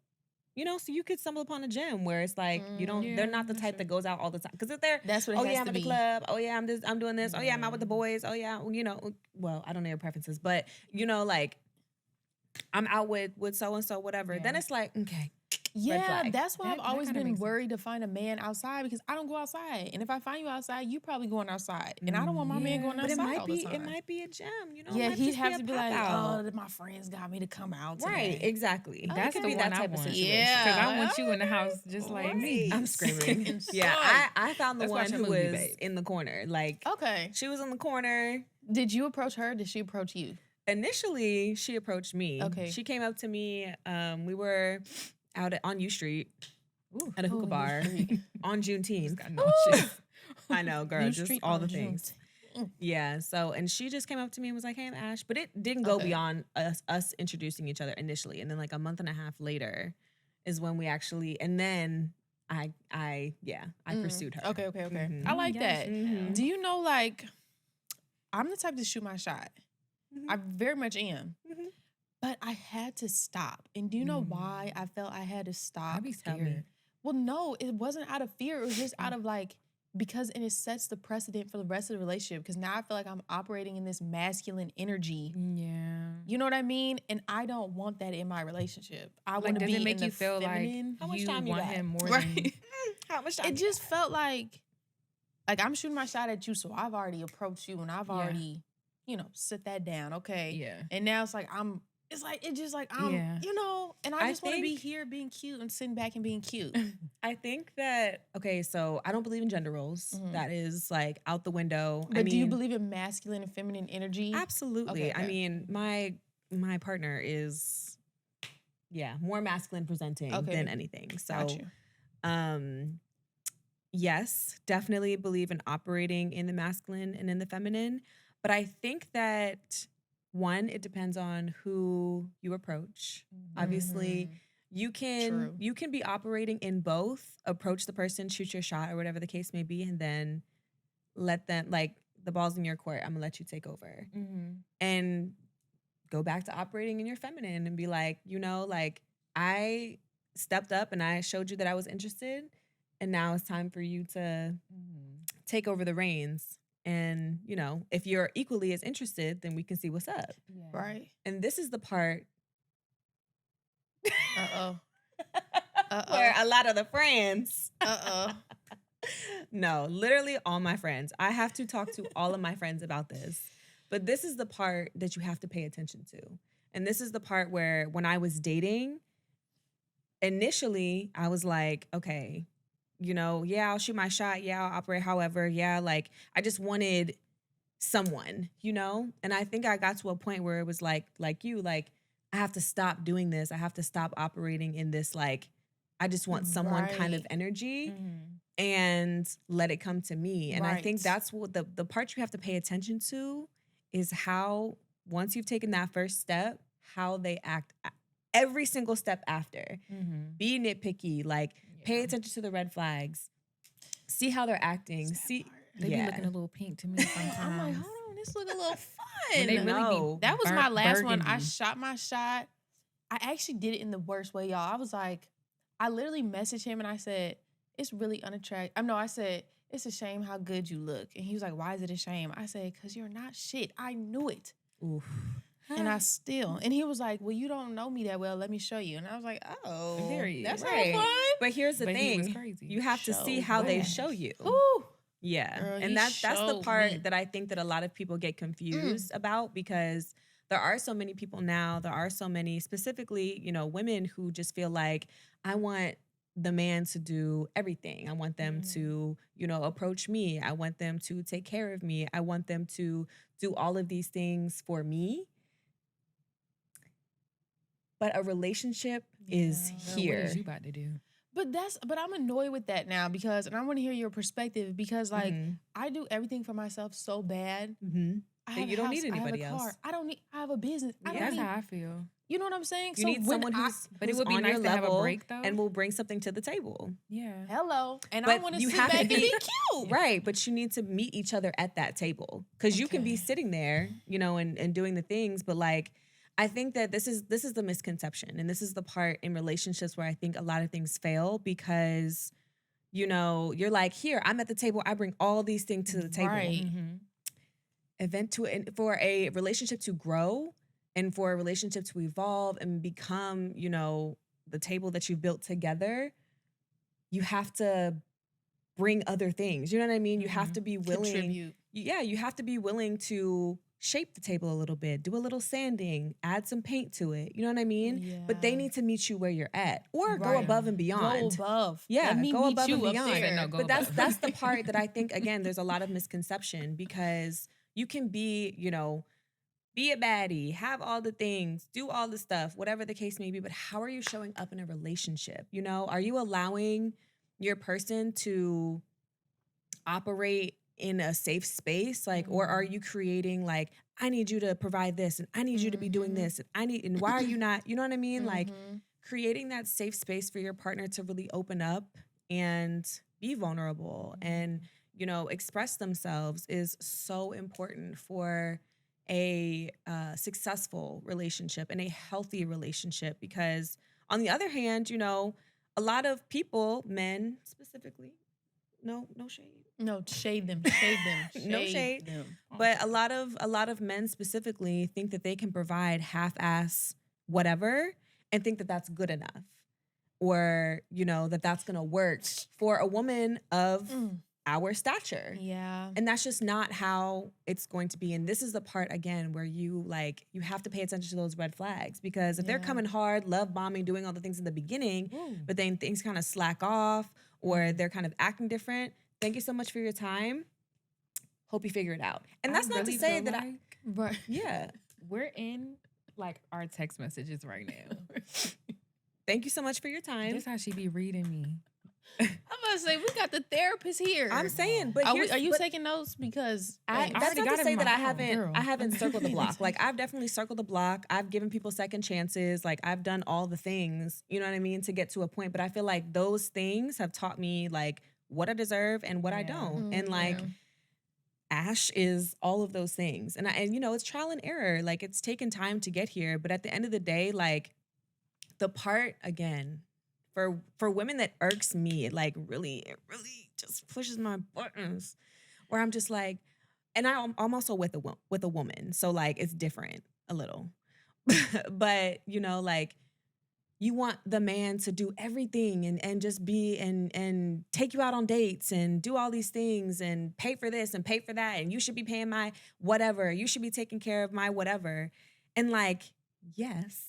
You know, so you could stumble upon a gym where it's like you don't. Yeah, they're not the that's type true. that goes out all the time. Because if they're, That's what it oh has yeah, I'm to at be. the club. Oh yeah, I'm doing this. Oh yeah, I'm out with the boys. Oh yeah, you know. Well, I don't know your preferences, but you know, like I'm out with so and so, whatever. Then Yeah. it's like okay. Yeah, flag. that's why That- I've that always kinda been makes sense. worried to find a man outside because I don't go outside. And if I find you outside, you probably going outside. And I don't want my man going Yeah. outside But it might all be the time. it might be a gym. You know. yeah, it might he'd just have a to be pop like, out. oh, my friends got me to come out today. Right, exactly. Oh, That That's could the be one that I type of want. situation. Yeah. Because I want you in the house just like me. I'm screaming. And Yeah, son. I found the Let's one watch a who movie, was babe. in the corner. Like Okay. she was in the corner. Did you approach her? Did she approach you? Initially, she approached me. Okay. She came up to me. We were out on U Street Ooh. at a hookah Oh, bar U Street. on Juneteenth. Got nauseous. I know, girl, U just Street all on the things. Juneteenth. Yeah. So, and she just came up to me and was like, "Hey, I'm Ash," but it didn't go Okay. beyond us introducing each other initially, and then like a month and a half later is when we actually, and then I pursued her. Okay. Mhm. I like Yes. that. Mhm. Do you know, like, I'm the type to shoot my shot. Mhm. I very much am. Mhm. But I had to stop. And do you know why I felt I had to stop? I'd be Tell me. scared. Well, no, it wasn't out of fear. It was just out of like, because and it sets the precedent for the rest of the relationship. Because now I feel like I'm operating in this masculine energy. Yeah. You know what I mean? And I don't want that in my relationship. I Like, want to does be it make in you the feel feminine. How much you time you want got? him more Right. than How much time? It just felt like I'm shooting my shot at you, so I've already approached you and I've Yeah. already, sit that down, okay? Yeah. And now it's like I'm, Yeah. and I I just want to be think- here being cute and sitting back and being cute. I think that okay, so I don't believe in gender roles. Mhm. That is like out the window. But I do you mean, believe in masculine and feminine energy? absolutely. Okay, I okay. mean, my partner is more masculine presenting Okay. than anything. So Got you. yes, definitely believe in operating in the masculine and in the feminine. But I think that one, it depends on who you approach. Obviously, you True. can be operating in both. Approach the person, shoot your shot, or whatever the case may be, and then let them, like, the ball's in your court. I'm gonna let you take over, and go back to operating in your feminine and be like, like, I stepped up and I showed you that I was interested, and now it's time for you to take over the reins. And, if you're equally as interested, then we can see what's up. Yeah. Right. And this is the part Uh-oh. where a lot of the friends, Uh-oh. no, literally all my friends, I have to talk to all of my friends about this. But this is the part that you have to pay attention to. And this is the part where when I was dating, initially I was like, okay, yeah, I'll shoot my shot. Yeah, I'll operate. However, yeah, like, I just wanted someone, and I think I got to a point where it was like you, like, I have to stop doing this. I have to stop operating in this, like, I just want someone kind of Right. energy and let it come to me. And I think Right. that's what the part you have to pay attention to is how, once you've taken that first step, how they act every single step after. Be nitpicky, like, pay attention to the red flags. See how they're acting. See, They be looking a little pink to me sometimes. I'm like, hold on, this look a little When they fun. really No. be That was my last one. I burgundy. shot my shot. I actually did it in the worst way, y'all. I was like, I literally messaged him and I said, it's really unattractive. I said, it's a shame how good you look. And he was like, why is it a shame? I said, because you're not shit. I knew it. oof. And and he was like, well, you don't know me that well. Let me show you. And I was like, oh, Period. that's Right. not fun. But here's the But he was thing. crazy. You have to see Show how they that. show you. Ooh. Yeah. Girl, he and that's the showed part me. that I think that a lot of people get confused about, because there are so many people now, there are so many, specifically, women who just feel like, I want the man to do everything. I want them to, approach me. I want them to take care of me. I want them to do all of these things for me. But a relationship is Yeah. Girl, here. What is you about to do? But I'm annoyed with that now because, and I want to hear your perspective because, like, I do everything for myself so bad. Mm-hmm. I That have you a don't house, need I have anybody a car. else. I have a business. I don't That's need, how I feel. you know what I'm saying? You need someone but it who's would be on nice your to have a level break, though. and will bring something to the table. Yeah. hello, and I But want to you sit have to back and be- be cute. Right, but you need to meet each other at that table, because you can be Okay. sitting there, and doing the things, but, like, I think that this is the misconception, and this is the part in relationships where I think a lot of things fail, because you're like, here, I'm at the table, I bring all these things to the table. Right. For a relationship to grow and for a relationship to evolve and become, the table that you've built together, you have to bring other things. You know what I mean? You have to be willing. Contribute. Yeah, you have to be willing to shape the table a little bit, do a little sanding, add some paint to it. You know what I mean? But they Yeah. need to meet you where you're at, or go Right. above and beyond. Go above. Yeah, Let me go meet above you and up beyond. there. No, go But that's above. that's the part that I think, again, there's a lot of misconception, because you can be, be a baddie, have all the things, do all the stuff, whatever the case may be, but how are you showing up in a relationship? Are you allowing your person to operate in a safe space, like, or are you creating, like, I need you to provide this and I need you to be doing this and why are you not, you know what I mean? Like, creating that safe space for your partner to really open up and be vulnerable and express themselves is so important for a successful relationship and a healthy relationship. Because on the other hand, a lot of people, men specifically, no shade, No, shade them. Shade them. No shade. them. but a lot of men specifically think that they can provide half-ass whatever and think that that's good enough, or that that's gonna work for a woman of our stature. Yeah. And that's just not how it's going to be. And this is the part, again, where you have to pay attention to those red flags, because if they're Yeah. coming hard, love bombing, doing all the things in the beginning, but then things kind of slack off or they're kind of acting different, thank you so much for your time. Hope you figure it out. And that's I not really to say feel that like Right. yeah. we're in like our text messages right now. Thank you so much for your time. This how she be reading me. I'm about to say we got the therapist here. I'm saying, but are here's, you but taking notes? Because that's already not got to it say in that my I phone, girl. haven't circled the block. Like I've definitely circled the block. I've given people second chances. Like I've done all the things, you know what I mean, to get to a point. But I feel like those things have taught me like what I deserve and what I don't. And like Ash is all of those things. And you know, it's trial and error. Like it's taken time to get here. But at the end of the day, like the part again, for women that irks me, it really just pushes my buttons where I'm just like, and I'm also with a woman. So like it's different a little. But you know, like you want the man to do everything and just be and take you out on dates and do all these things and pay for this and pay for that. And you should be paying my whatever. You should be taking care of my whatever. And like, yes,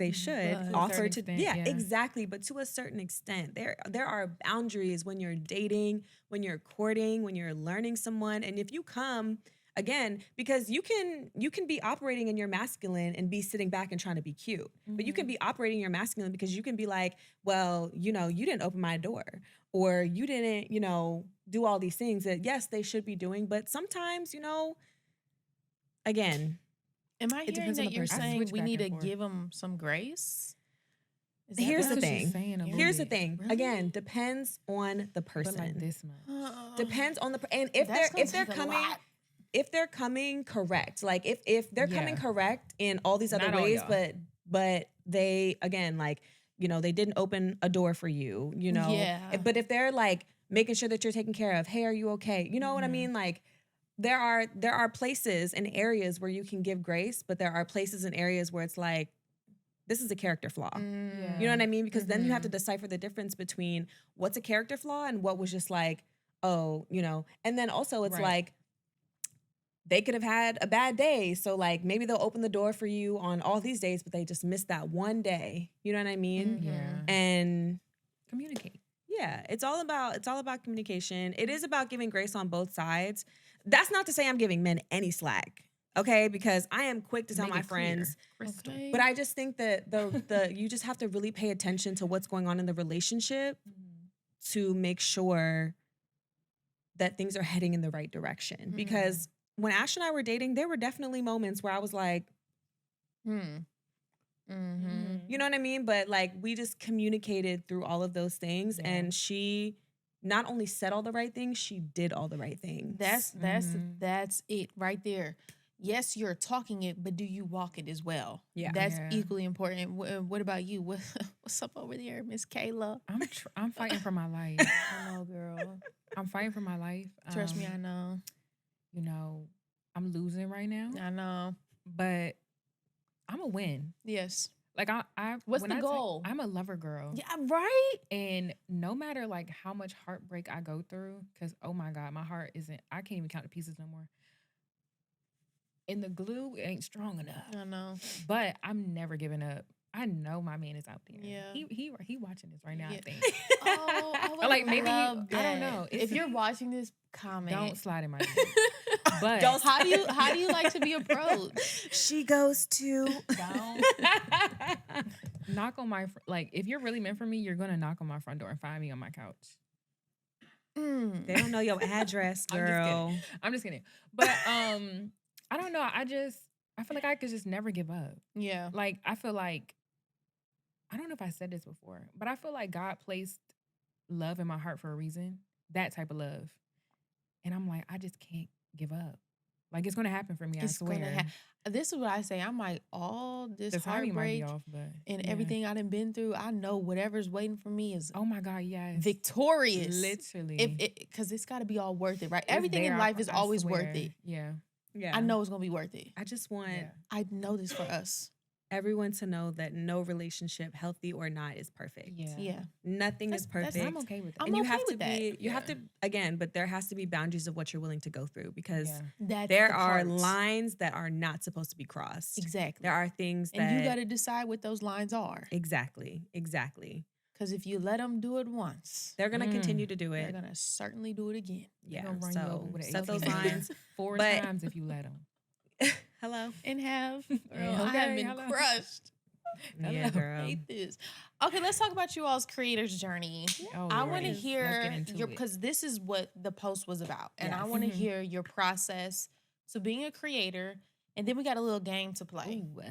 they should But- offer To to, a certain yeah, extent, yeah. exactly. But to a certain extent, there are boundaries when you're dating, when you're courting, when you're learning someone. And if you come again, because you can be operating in your masculine and be sitting back and trying to be cute, but you can be operating your masculine because you can be like, well, you know, you didn't open my door, or you didn't, you know, do all these things that yes, they should be doing, but sometimes, you know, again, Am I It hearing depends on that the you're person. saying Switch we back need to and forth. give them some grace? Is that here's what the I'm That's what she's thing. saying a little Here's the bit. thing. Really? Again, depends on the person. But like this much. Depends on the and if That's they're gonna take a coming. lot. If they're coming correct, like if they're coming Yeah. correct in all these other Not all ways, y'all. but they again, like, you know, they didn't open a door for you, you know. Yeah. But if they're like making sure that you're taken care of, hey, are you okay? You know what I Mhm. mean? Like there are places and areas where you can give grace, but there are places and areas where it's like, this is a character flaw. Mm. You know what I mean? Because then you have to Mhm. decipher the difference between what's a character flaw and what was just like, oh, you know. And then also it's Right. like they could have had a bad day. So like maybe they'll open the door for you on all these days, but they just missed that one day. You know what I mean? Mhm. Yeah. And Communicate. yeah, it's all about communication. It is about giving grace on both sides. That's not to say I'm giving men any slack, okay? Because I am quick to tell Make my it clear. friends. Crystal. Okay. But I just think that the you just have to really pay attention to what's going on in the relationship to make sure that things are heading in the right direction. Mhm. Because when Ash and I were dating, there were definitely moments where I was like, Mm-hmm. you know what I mean? But like we just communicated through all of those things, Yeah. and she not only said all the right things, she did all the right things. That's it right there. Yes, you're talking it, but do you walk it as well? Yeah. That's Yeah. equally important. What about you? What's up over there, Miss Kayla? I'm fighting for my life. I know, girl. I'm fighting for my life. Trust me, I know. You know, I'm losing right now, I know. but I'm a win. Yes. Like I What's when the I goal? I'm a lover girl. Yeah, right? And no matter like how much heartbreak I go through, because oh my God, my heart isn't, I can't even count the pieces no more. And the glue ain't strong enough. I know. But I'm never giving up. I know my man is out there. Yeah. He watching this right now, Yeah. I think. Oh, I would Like, maybe love I don't that. know. If It's- you're watching this, comment. Don't slide in my DMs. But Don't how do you like to be approached? She goes to Don't. knock on my like if you're really meant for me, you're gonna knock on my front door and find me on my couch. They don't know your address, I'm just girl. I'm just kidding. But I don't know. I feel like I could just never give up. Yeah. Like I feel like I don't know if I said this before, but I feel like God placed love in my heart for a reason. That type of love. And I'm like, I just can't give up. Like it's gonna happen for me, I It's swear. gonna this is what I say. I'm like, all this The timing might be heartbreak off, but and yeah. everything I done been through, I know whatever's waiting for me is Oh my God, yes. victorious. Literally. If it, because it's got to be all worth it, right? It's Everything in there, life is I always worth swear. it. Yeah. Yeah. I know it's gonna be worth it. I just want Yeah. I know this for us. everyone to know that no relationship, healthy or not, is perfect. Yeah. Yeah. Nothing is That's- perfect. I'm okay with that. I'm and you okay have to with that. be you have Yeah. to again, but there has to be boundaries of what you're willing to go through, because Yeah. That's there the are part. lines that are not supposed to be crossed. Exactly. There are things that And you got to decide what those lines are. exactly. Because if you let them do it once, They're gonna Mm. continue to do they're it. gonna certainly do it again. Yeah. gonna run you over So with an set those 18 lines. 4 But- times if you let them. Hello. And have, girl, I Okay, have been hello. crushed. Yeah, girl. hate this. Okay, let's talk about you all's creator's journey. Oh, I Lord. want to Let's hear get into your, it. because this is what the post was about, and I Yes. want to hear your process to being a creator, and then we got a little game to play. Ooh.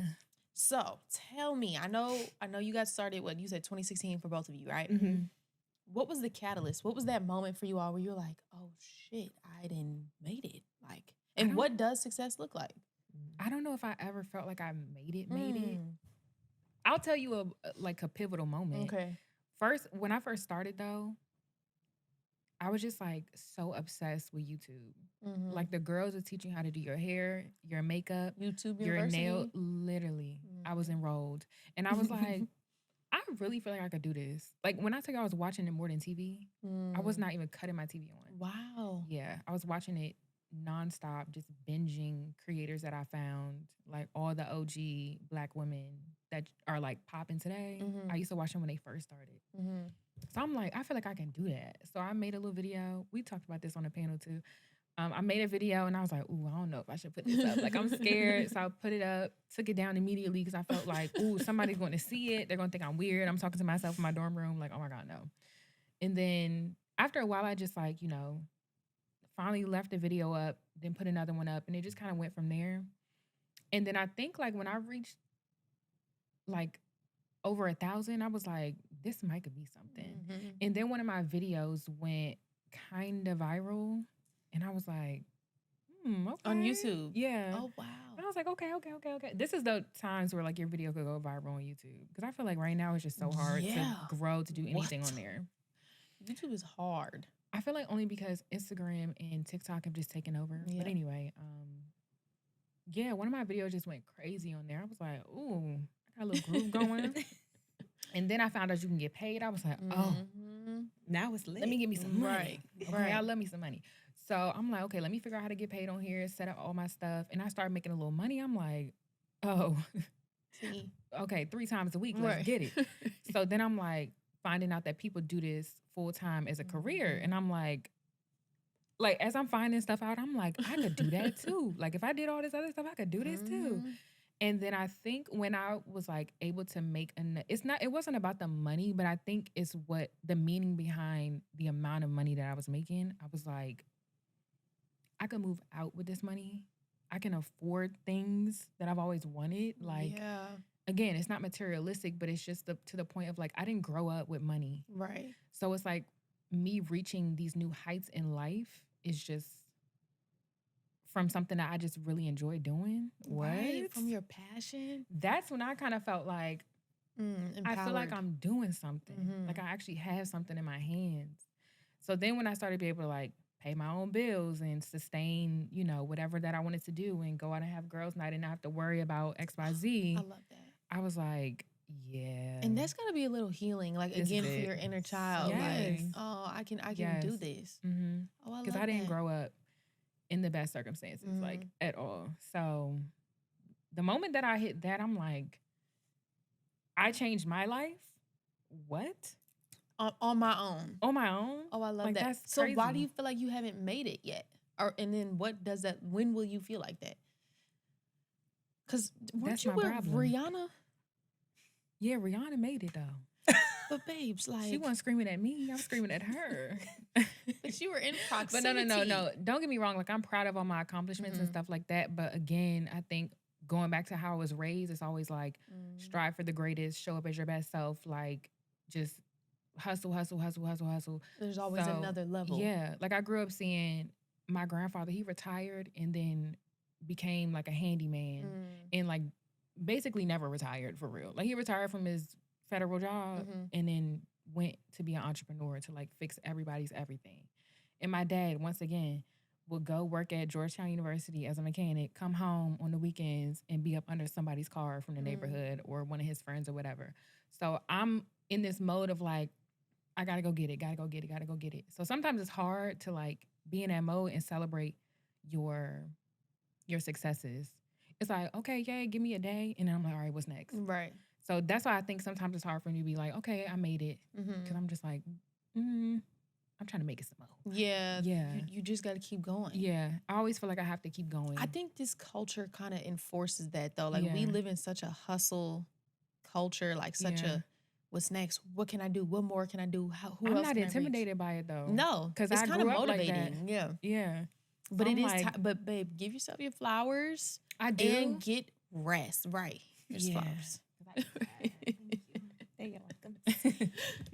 So tell me, I know you got started. What you said, 2016 for both of you, right? Mhm. What was the catalyst? What was that moment for you all where you're like, oh shit, I didn't made it? Like, and don't- what does success look like? I don't know if I ever felt like I made it. Mm, I'll tell you a pivotal moment. Okay. When I first started though, I was just like so obsessed with YouTube. Mhm. Like the girls are teaching how to do your hair, your makeup, YouTube your University. nail. Literally, I was enrolled, and I was like, I really feel like I could do this. Like when I tell you I was watching it more than TV, I was not even cutting my TV on. Wow. Yeah, I was watching it nonstop, just binging creators that I found, like all the OG Black women that are like popping today. Mhm. I used to watch them when they first started. Mm-hmm. So I'm like, I feel like I can do that. So I made a little video. We talked about this on the panel too. I made a video and I was like, ooh, I don't know if I should put this up. Like I'm scared. So I put it up, took it down immediately because I felt like, ooh, somebody's going to see it. They're going to think I'm weird. I'm talking to myself in my dorm room. Like, oh my God, no. And then after a while, I just like, finally left the video up, then put another one up. And it just kind of went from there. And then I think like when I reached like over 1,000, I was like, this might could be something. Mm-hmm. And then one of my videos went kind of viral. And I was like, okay. On YouTube. Yeah. Oh wow. And I was like, okay. This is the times where like your video could go viral on YouTube. Because I feel like right now it's just so hard Yeah. to grow, to do anything What? on there. YouTube is hard. I feel like only because Instagram and TikTok have just taken over. Yeah. But anyway, one of my videos just went crazy on there. I was like, ooh, I got a little groove going. And then I found out you can get paid. I was like, oh, Mhm. Now it's lit. let me get me some money. Right, Okay, right. I love me some money. So I'm like, okay, let me figure out how to get paid on here, set up all my stuff. And I started making a little money. I'm like, oh, See. okay, 3 times a week, let's Right. get it. So then I'm like finding out that people do this full time as a career. And I'm like as I'm finding stuff out, I'm like, I could do that too. Like if I did all this other stuff, I could do this too. Mhm. And then I think when I was like able to make it wasn't about the money, but I think it's what the meaning behind the amount of money that I was making. I was like, I could move out with this money. I can afford things that I've always wanted. Like, yeah. again, it's not materialistic, but it's just to the point of like, I didn't grow up with money. Right. So it's like me reaching these new heights in life is just from something that I just really enjoy doing. Right. What? From your passion. That's when I kind of felt like, I feel like Empowered. I'm doing something. Mhm. Like I actually have something in my hands. So then when I started to be able to like pay my own bills and sustain, whatever that I wanted to do and go out and have girls' night and not have to worry about XYZ, I love that. I was like, yeah. And that's gotta be a little healing, like This again is for it. your inner child. Yes. Like, oh, I can Yes. do this. Mm-hmm. Oh, I love Because I didn't that. grow up in the best circumstances, like at all. So the moment that I hit that, I'm like, I changed my life. What? On my own. On my own? Oh, I love Like, that. that's So why do crazy. you feel like you haven't made it yet? And then what does that? When will you feel like that? Because weren't That's you my with problem. Rihanna? Yeah, Rihanna made it though. But babes, like She wasn't screaming at me. I was screaming at her. but you were in But proximity. no. Don't get me wrong. Like I'm proud of all my accomplishments and Mhm. stuff like that. But again, I think going back to how I was raised, it's always like strive for the greatest, show up as your best self, like just hustle. There's always So, another level. Yeah. Like I grew up seeing my grandfather, he retired and then became like a handyman and like basically never retired for real. Like he retired from his federal job and then went to be an entrepreneur to like fix everybody's everything. And my dad, once again, would go work at Georgetown University as a mechanic, come home on the weekends and be up under somebody's car from the neighborhood or one of his friends or whatever. So I'm in this mode of like, I gotta go get it. So sometimes it's hard to like be in that mode and celebrate your successes. It's like, okay, yay, give me a day. And then I'm like, all right, what's next? Right. So that's why I think sometimes it's hard for me to be like, okay, I made it. Because I'm just like, I'm trying to make it some more. Yeah. Yeah. You just got to keep going. Yeah. I always feel like I have to keep going. I think this culture kind of enforces that though. Like we Yeah. live in such a hustle culture like such Yeah. a what's next? What can I do? What more can I do? Who I'm else not can I reach? intimidated by it though. No, because it's I kind of grew up like motivating. that. Yeah, Yeah, but so it I'm is. like, But babe, give yourself your flowers I do. and get rest. Right, there's Yeah. flowers. There you're welcome.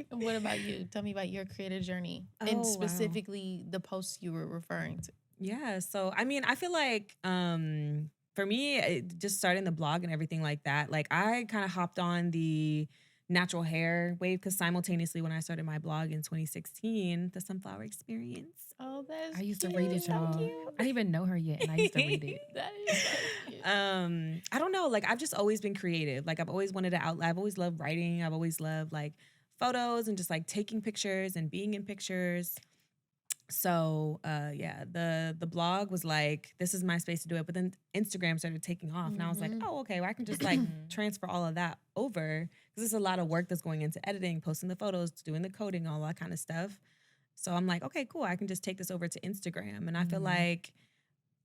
And what about you? Tell me about your creative journey Oh, and wow. specifically the posts you were referring to. Yeah. So, I mean, I feel like for me, just starting the blog and everything like that, like I kind of hopped on the natural hair wave because simultaneously when I started my blog in 2016, the Sunflower Experience. Oh, that's I used to cute. read it, So y'all. cute. I didn't even know her yet, and I used to read it. That is so cute. I don't know. Like I've just always been creative. Like I've always wanted to outlet. I've always loved writing. I've always loved like photos and just like taking pictures and being in pictures. So yeah, the blog was like, this is my space to do it. But then Instagram started taking off. And I was like, Mhm. oh, okay, well, I can just like transfer all of that over. Because there's a lot of work that's going into editing, posting the photos, doing the coding, all that kind of stuff. So I'm like, okay, cool. I can just take this over to Instagram. And I feel Mhm. like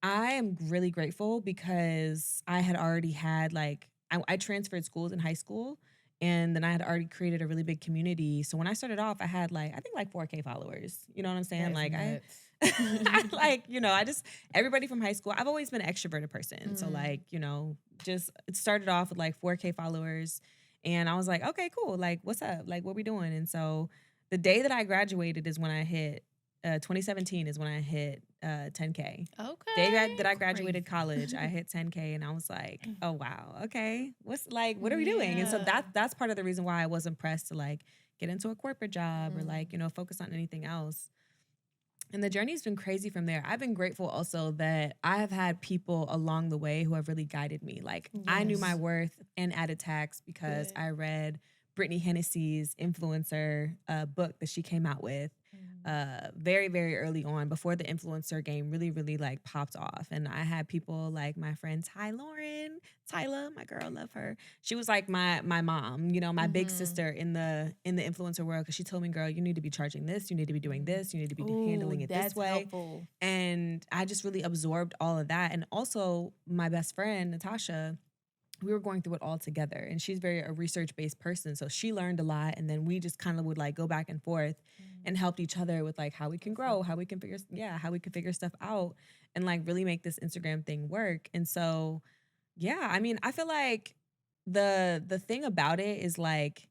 I am really grateful because I had already had like I transferred schools in high school, and then I had already created a really big community. So when I started off, I had like I think like 4K followers. You know what I'm saying? That is Like nuts. I like, you know, I just everybody from high school. I've always been an extroverted person. So Mm. like, you know, just it started off with like 4K followers. And I was like, okay, cool. Like, what's up? Like, what we doing? And so the day that I graduated is when I hit 2017 is when I hit 10K. Okay. Day that I graduated Crazy. college, I hit 10K, and I was like, oh wow, okay, what's like, what are we doing? And so Yeah. that's part of the reason why I wasn't pressed to like get into a corporate job or Mm. like, you know, focus on anything else. And the journey's been crazy from there. I've been grateful also that I have had people along the way who have really guided me. Like I knew my Yes. worth and added tax because Good. I read Brittany Hennessy's influencer book that she came out with very, very early on before the influencer game really like popped off. And I had people like my friend Tyla, my girl, love her. She was like my mom, you know, my big Mhm. sister in the influencer world. Cause she told me, girl, you need to be charging this, you need to be doing this, you need to be handling Ooh, it that's this way. helpful. And I just really absorbed all of that. And also my best friend, Natasha, we were going through it all together. And she's very a research-based person. So she learned a lot. And then we just kind of would like go back and forth and helped each other with like how we can grow, how we can figure stuff out and like really make this Instagram thing work. And so, yeah, I mean, I feel like the thing about it is like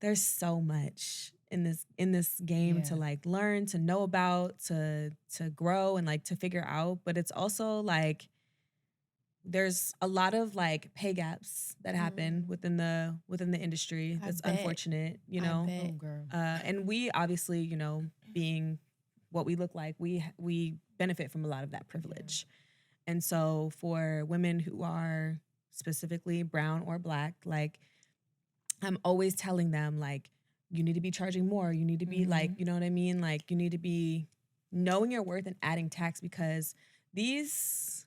there's so much in this game to Yeah. like learn, to know about, to grow and like to figure out. But it's also like there's a lot of like pay gaps that happen within the industry. I That's bet. unfortunate, you I know. bet. Oh, girl. And we obviously, you know, being what we look like, we benefit from a lot of that privilege. And so for women who are specifically brown or black, like I'm always telling them like you need to be charging more. You need to be like, you know what I mean? Like you need to be knowing your worth and adding tax because these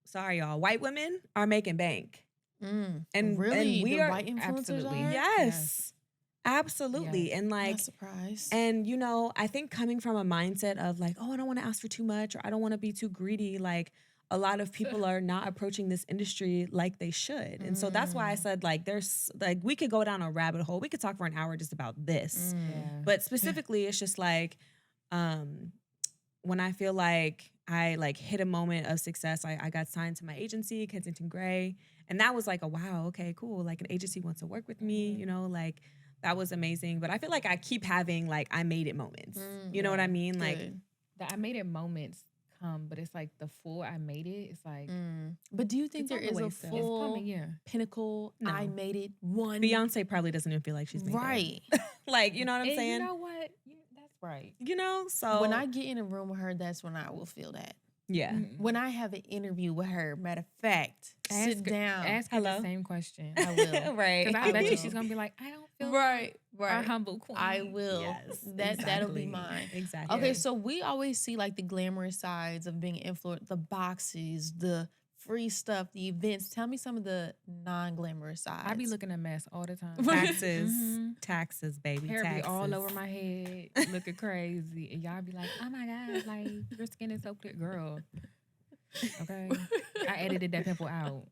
sorry y'all, white women are making bank. And really, and we the are white influencers absolutely. are? yes. Absolutely. Yes. And like Not surprised. and you know, I think coming from a mindset of like, oh, I don't want to ask for too much or I don't want to be too greedy, like a lot of people are not approaching this industry like they should. And so that's why I said like there's like we could go down a rabbit hole. We could talk for an hour just about this. Yeah. But specifically it's just like when I feel like I like hit a moment of success, I got signed to my agency, Kensington Gray. And that was like a wow, okay, cool. Like an agency wants to work with me, you know, like that was amazing. But I feel like I keep having like I made it moments. You know what I mean? Like Good. The I made it moments come, but it's like the full I made it. It's like But do you think It's there on the is way a still. it's full coming. Yeah. pinnacle? No. I made it one. Beyonce probably doesn't even feel like she's made Right. it. Like, you know what I'm And saying? you know what? That's right. You know, so When I get in a room with her, that's when I will feel that. yeah. When I have an interview with her, matter of fact, sit down. Ask her Hello? the same question. I will. Right. Because I bet you will. she's gonna be like, I don't feel Right, like our right. humble queen. I will. Yes, That'll be exactly. mine. Exactly. Okay, so we always see like the glamorous sides of being influenced, the boxes, the free stuff, the events. Tell me some of the non-glamorous sides. I be looking a mess all the time. Taxes. Mhm. Taxes, baby. Hair taxes. be all over my head, looking crazy, and y'all be like, "Oh my god, like your skin is so clear, girl." Okay, I edited that pimple out.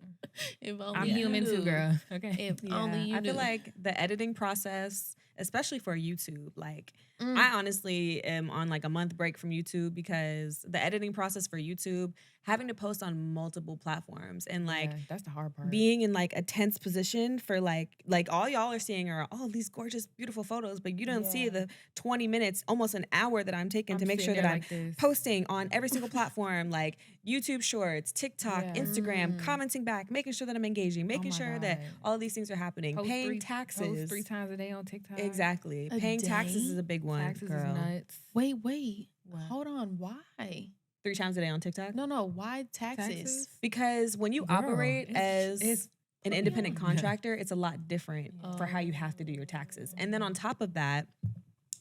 If only I'm you human too, knew. girl. Okay. If only you I feel knew. like the editing process, especially for YouTube, like Mm. I honestly am on like a month break from YouTube because the editing process for YouTube, having to post on multiple platforms and like Yeah, that's the hard part. being in like a tense position for like all y'all are seeing are all these gorgeous, beautiful photos, but you don't see Yeah. the 20 minutes, almost an hour that I'm taking I'm to make sure sitting that there I'm like this. posting on every single platform, like YouTube Shorts, TikTok, Yeah. Instagram, Mm. commenting back, making sure that I'm engaging, making my sure that God. all of these things are happening, Post paying Post taxes. 3 times a day on TikTok. Exactly. A Paying taxes day? is a big one, Taxes girl. is nuts. Wait. What? Hold on. Why? 3 times a day on TikTok? No. Why taxes? Because when you Girl, operate as it's an pretty independent hard. contractor, it's a lot different for how you have to do your taxes. And then on top of that,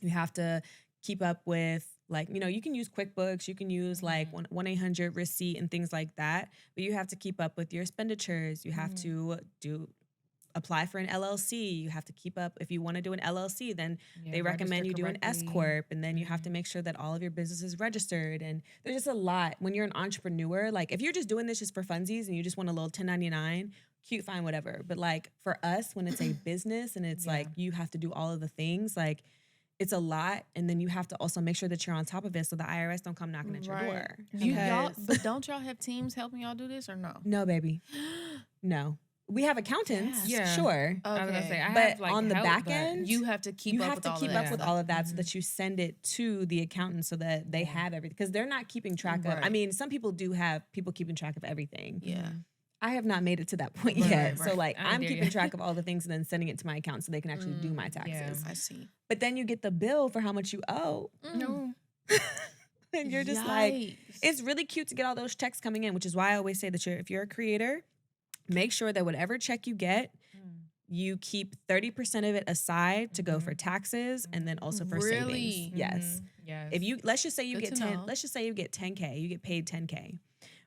you have to keep up with like, you can use QuickBooks, you can use like 1-800 receipt and things like that, but you have to keep up with your expenditures. You have to apply for an LLC. You have to keep up. If you want to do an LLC, then Yeah, they recommend you register do an S correctly. corp, and then you have to make sure that all of your business is registered. And there's just a lot when you're an entrepreneur. Like if you're just doing this just for funsies and you just want a little 1099, cute, fine, whatever. But like for us, when it's a business and it's like you have to do all of the things, like it's a lot, and then you have to also make sure that you're on top of it so the IRS don't come knocking at your door. Y'all, Because- but don't y'all have teams helping y'all do this or no? No, baby, no. We have accountants, Yeah. sure. I was gonna say, I But have like on the help, back but- end, You have to keep you up have with to all keep of up that. with all of that so that you send it to the accountant so that they have everything, because they're not keeping track of. I Right. mean, some people do have people keeping track of everything. Yeah. I have not made it to that point Right, yet. right. So like I I'm dare keeping ya. track of all the things and then sending it to my account so they can actually do my taxes. I see. But then you get the bill for how much you owe, No. and you're just like, Yikes. it's really cute to get all those checks coming in, which is why I always say that if you're a creator, make sure that whatever check you get, you keep 30% of it aside to go for taxes and then also for Really? savings. Yes. Yes. If you let's just say you Good get to 10, know. let's just say you get 10K, you get paid 10K,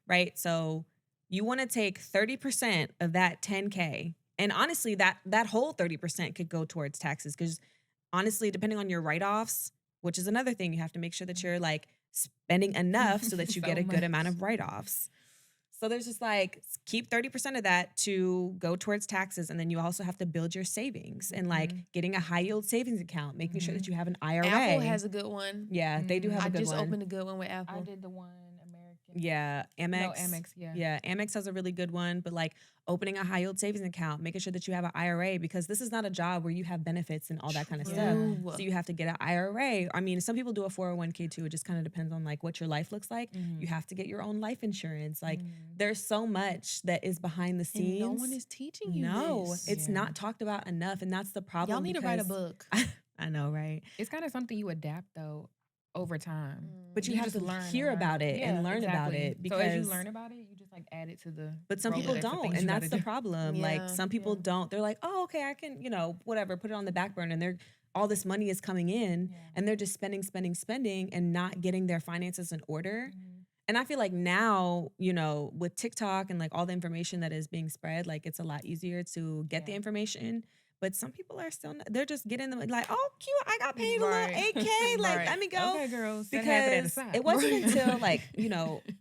right? So you want to take 30% of that 10K. And honestly, that whole 30% could go towards taxes, because honestly, depending on your write-offs, which is another thing, you have to make sure that you're like spending enough so that you So get a good much. amount of write-offs. So there's just like, keep 30% of that to go towards taxes. And then you also have to build your savings and like getting a high yield savings account, making sure that you have an IRA. Apple has a good one. Yeah, they do have I a good just one. opened a good one with Apple. I did the one American. Yeah, Amex. No, Amex, yeah. Yeah, Amex has a really good one, but like opening a high yield savings account, making sure that you have an IRA, because this is not a job where you have benefits and all that kind of stuff. True. So you have to get an IRA. I mean, some people do a 401k too. It just kind of depends on like what your life looks like. You have to get your own life insurance. Like there's so much that is behind the scenes. And no one is teaching you No, this. it's not talked about enough, and that's the problem. Y'all need to write a because- book. I know, right? It's kind of something you adapt though over time. But you have just to learn and hear learn. about it and Yeah, learn about exactly. it, So as you because learn about it, you just like add it to the. But some people Rolodex of don't, things you and that's gotta the do. problem. Yeah, Like some people don't. They're like, oh, okay, I can, whatever, put it on the back burner, and they're all this money is coming in, and they're just spending, and not getting their finances in order. And I feel like now, with TikTok and like all the information that is being spread, like it's a lot easier to get the information. But some people are still, they're just getting them like, oh, cute, I got paid Right. a little 8K. Like, Right. let me go. Okay, girls. Set half of that Because aside. it wasn't until like,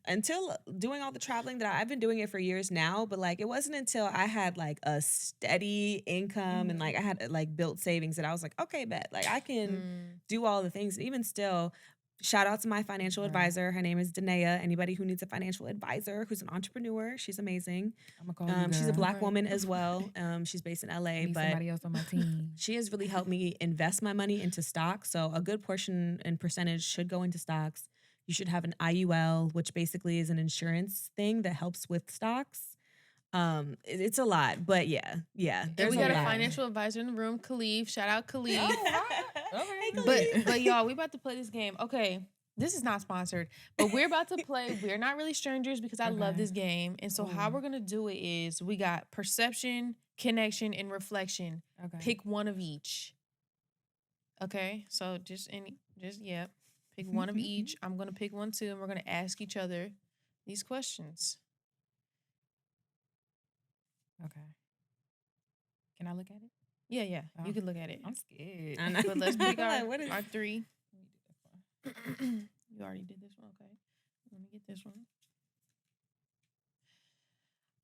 until doing all the traveling that I've been doing it for years now, but like it wasn't until I had like a steady income and like I had like built savings that I was like, okay, bet, like I can do all the things. Even still, shout out to my financial advisor. Her name is Danaea. Anybody who needs a financial advisor who's an entrepreneur, she's amazing. I'm gonna call you, She's a girl. Black woman as well. She's based in LA, Need but somebody else on my team. she has really helped me invest my money into stocks. So a good portion and percentage should go into stocks. You should have an IUL, which basically is an insurance thing that helps with stocks. It's a lot, but yeah. And There's we got a lot. financial advisor in the room, Khalif. Shout out Khalif. Okay. But y'all, we about to play this game. Okay. This is not sponsored, but we're about to play. We're not really strangers because I love Okay. this game. And so how we're gonna do it is we got perception, connection, and reflection. Okay. Pick one of each. Okay. So pick one of each. I'm gonna pick one too, and we're gonna ask each other these questions. Okay. Can I look at it? Yeah. You Oh. can look at it. I'm scared. I know. But let's pick Like, what is- our three. You already did this one, okay? Let me get this one.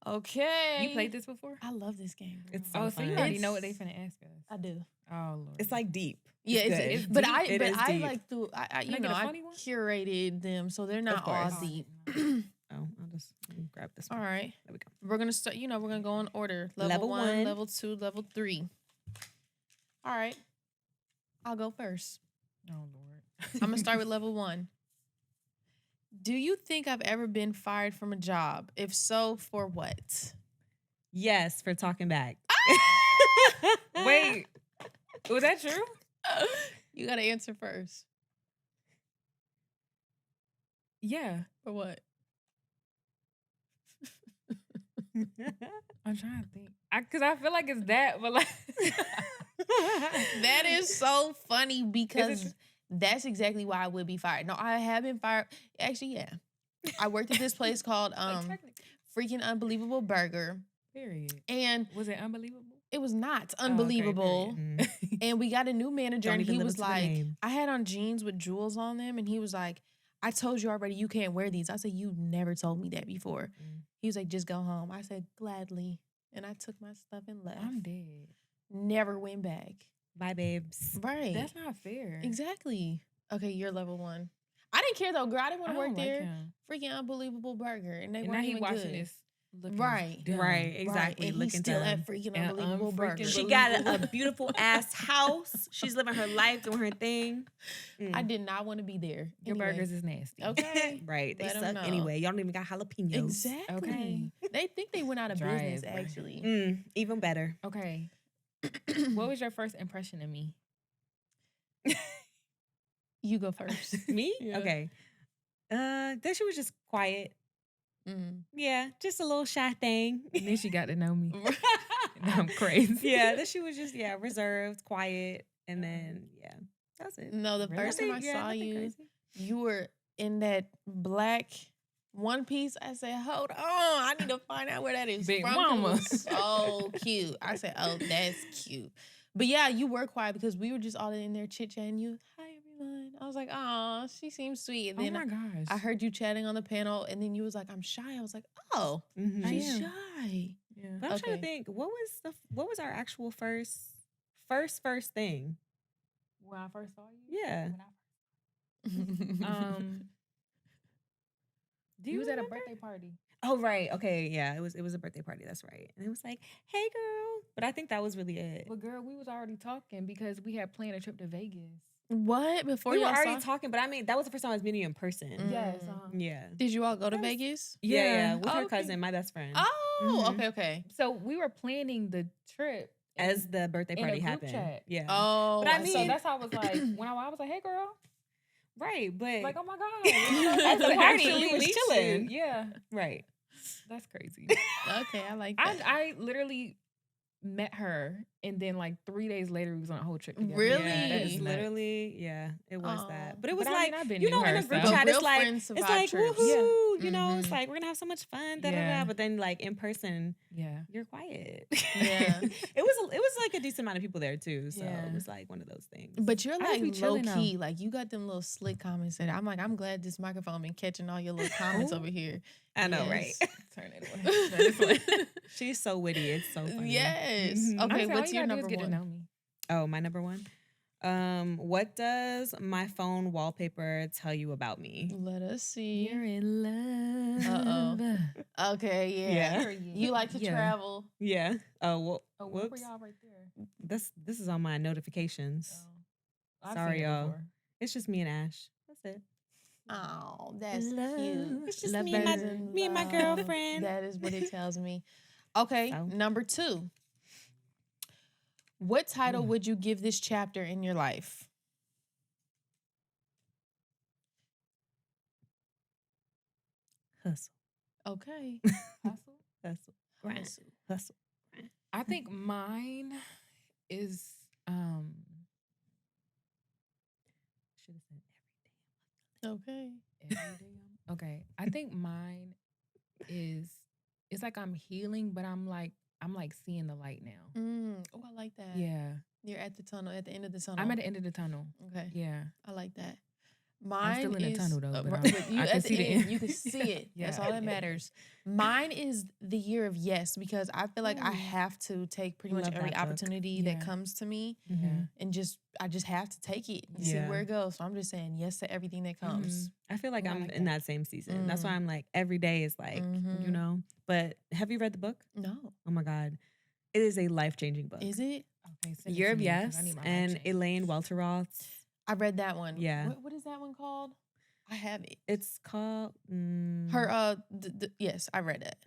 Okay. You played this before? I love this game. Girl. It's so Oh, so you fun. already know what they finna ask us. I do. Oh Lord. It's like deep. Yeah, It's it's, good. but It is I deep. like to I Can I get a I funny one? curated them so they're not all course. deep. Oh, I'll just grab this All one. right. There we go. We're gonna start, we're gonna go in order. Level Level 1, one. level 2, level 3. All right. I'll go first. Oh Lord. I'm gonna start with level 1. Do you think I've ever been fired from a job? If so, for what? Yes, for talking back. Wait. Was that true? You gotta answer first. Yeah. For what? I'm trying to think. Cause I feel like it's that, but like That is so funny because that's exactly why I would be fired. No, I have been fired. Actually, yeah. I worked at this place called Freaking Unbelievable Burger. Period. And Was it unbelievable? it was not okay, unbelievable. Mm. And we got a new manager Don't and even he live was up to the like, name. I had on jeans with jewels on them and he was like, I told you already you can't wear these. I said, you never told me that before. Mm. He was like, just go home. I said, gladly. And I took my stuff and left. I'm dead. Never went back. Bye, babes. Right. That's not fair. Exactly. Okay, you're level 1. I didn't care though, girl. I didn't want to work there. Him. Freaking Unbelievable Burger. And they And now weren't he even watching good. this. Looking Right. dumb. Right, exactly. And Looking he's still dumb. at Freaking And Unbelievable unfreaking Burger. She got a beautiful ass house. She's living her life, doing her thing. I did not want to be there. Your Anyway. burgers is nasty. Okay. Right. They Let 'em suck know. anyway. Y'all don't even got jalapenos. Exactly. Okay. They think they went out of Dry business, as burger. actually. Even better. Okay. What was your first impression of me? You go first. Me? Yeah. Okay. That she was just quiet. Yeah, just a little shy thing. And then she got to know me. Now I'm crazy. Yeah, that she was just reserved, quiet, and then that's it. No, the Really? first time I Nothing- saw nothing you, crazy. you were in that black one piece. I said, hold on, I need to find out where that is Big from. 'cause it mama. was so cute. I said, oh, that's cute. But yeah, you were quiet because we were just all in there chit-chatting. You, hi, everyone. I was like, oh, she seems sweet. And Oh then my gosh. I heard you chatting on the panel, and then you was like, I'm shy. I was like, oh, Mhm. I she's am. shy. Yeah. But I'm trying to Okay. think, what was our actual first thing? When I first saw you? Yeah. Do You was at a remember? birthday party. Oh right, okay, yeah. It was a birthday party. That's right. And it was like, hey girl. But I think that was really it. But girl, we was already talking because we had planned a trip to Vegas. What? Before We were y'all already saw? talking, but I mean, that was the first time I was meeting you in person. Yes. Yeah. Did you all go to That was- Vegas? Yeah, with Oh, her okay. cousin, my best friend. Oh, Mhm. okay. So we were planning the trip As the birthday in a party group happened. chat. Yeah. Oh, But I so mean- that's how I was like, when I was like, hey girl. Right, but Like, oh my God. At the We party, actually we was meet chilling. you. Yeah. right. That's crazy. okay, I like that. I literally met her, and then like 3 days later, we was on a whole trip together. Really? Yeah, that is Nuts. literally, it was Aw. that. But it was But I like, mean, I've been you knew know, in her, a group so- chat, But it's real like, friends it's survive like, trips. woohoo, Yeah. you know, it's Mhm. like, we're gonna have so much fun, da da Yeah. da. But then like in person, Yeah. you're quiet. Yeah. it was like a decent amount of people there too. So Yeah. it was like one of those things. But you're I just like be low chilling key. Like you got them little slick comments that I'm like, I'm glad this microphone been catching all your little comments Ooh. over here. I know, Yes. right? Turn it away. No, this way. She's so witty. It's so funny. Yes. Mhm. Okay, Honestly, all what's you your gotta do number is get one? to know me. Oh, my number one. What does my phone wallpaper tell you about me? Let us see. You're in love. Uh-oh. Okay, yeah. Yeah. You like to travel. Yeah. Oh, well, Oh, what were whoops. y'all right there? This is on my notifications. Oh. I've Sorry, seen it y'all. before. It's just me and Ash. That's it. Oh, that's Love. cute. It's just Love me and my, is in me and my love. girlfriend. That is what it tells me. Okay, So. number 2. What title would you give this chapter in your life? Hustle. Okay. Hustle? Hustle. Grind. Hustle. Hustle. I think mine is Should have said Okay. every day. Okay. I think mine is it's like I'm healing, but I'm like seeing the light now. Oh, I like that. Yeah. You're at the tunnel, at the end of the tunnel. I'm at the end of the tunnel. Okay. Yeah. I like that. Mine still in is, a tunnel, though, but you, I can at see the the end, end. you can see it. That's Yeah. all that matters. Mine is the year of yes, because I feel like I Ooh. have to take pretty much Love every that book. opportunity Yeah. that comes to me, Yeah. and I just have to take it and see Yeah. where it goes. So I'm just saying yes to everything that comes. I feel like Ooh, I I'm like in that. that same season. That's why Mm. I'm like, every day is like, you Mhm. know. But have you read the book? No, Oh my God. It is a life-changing book. is it? Okay, send it Year to of me 'cause Yes I need my life and changed. Elaine Welteroth's. I read that one. Yeah. What is that one called? I have it. It's called Her yes, I read that.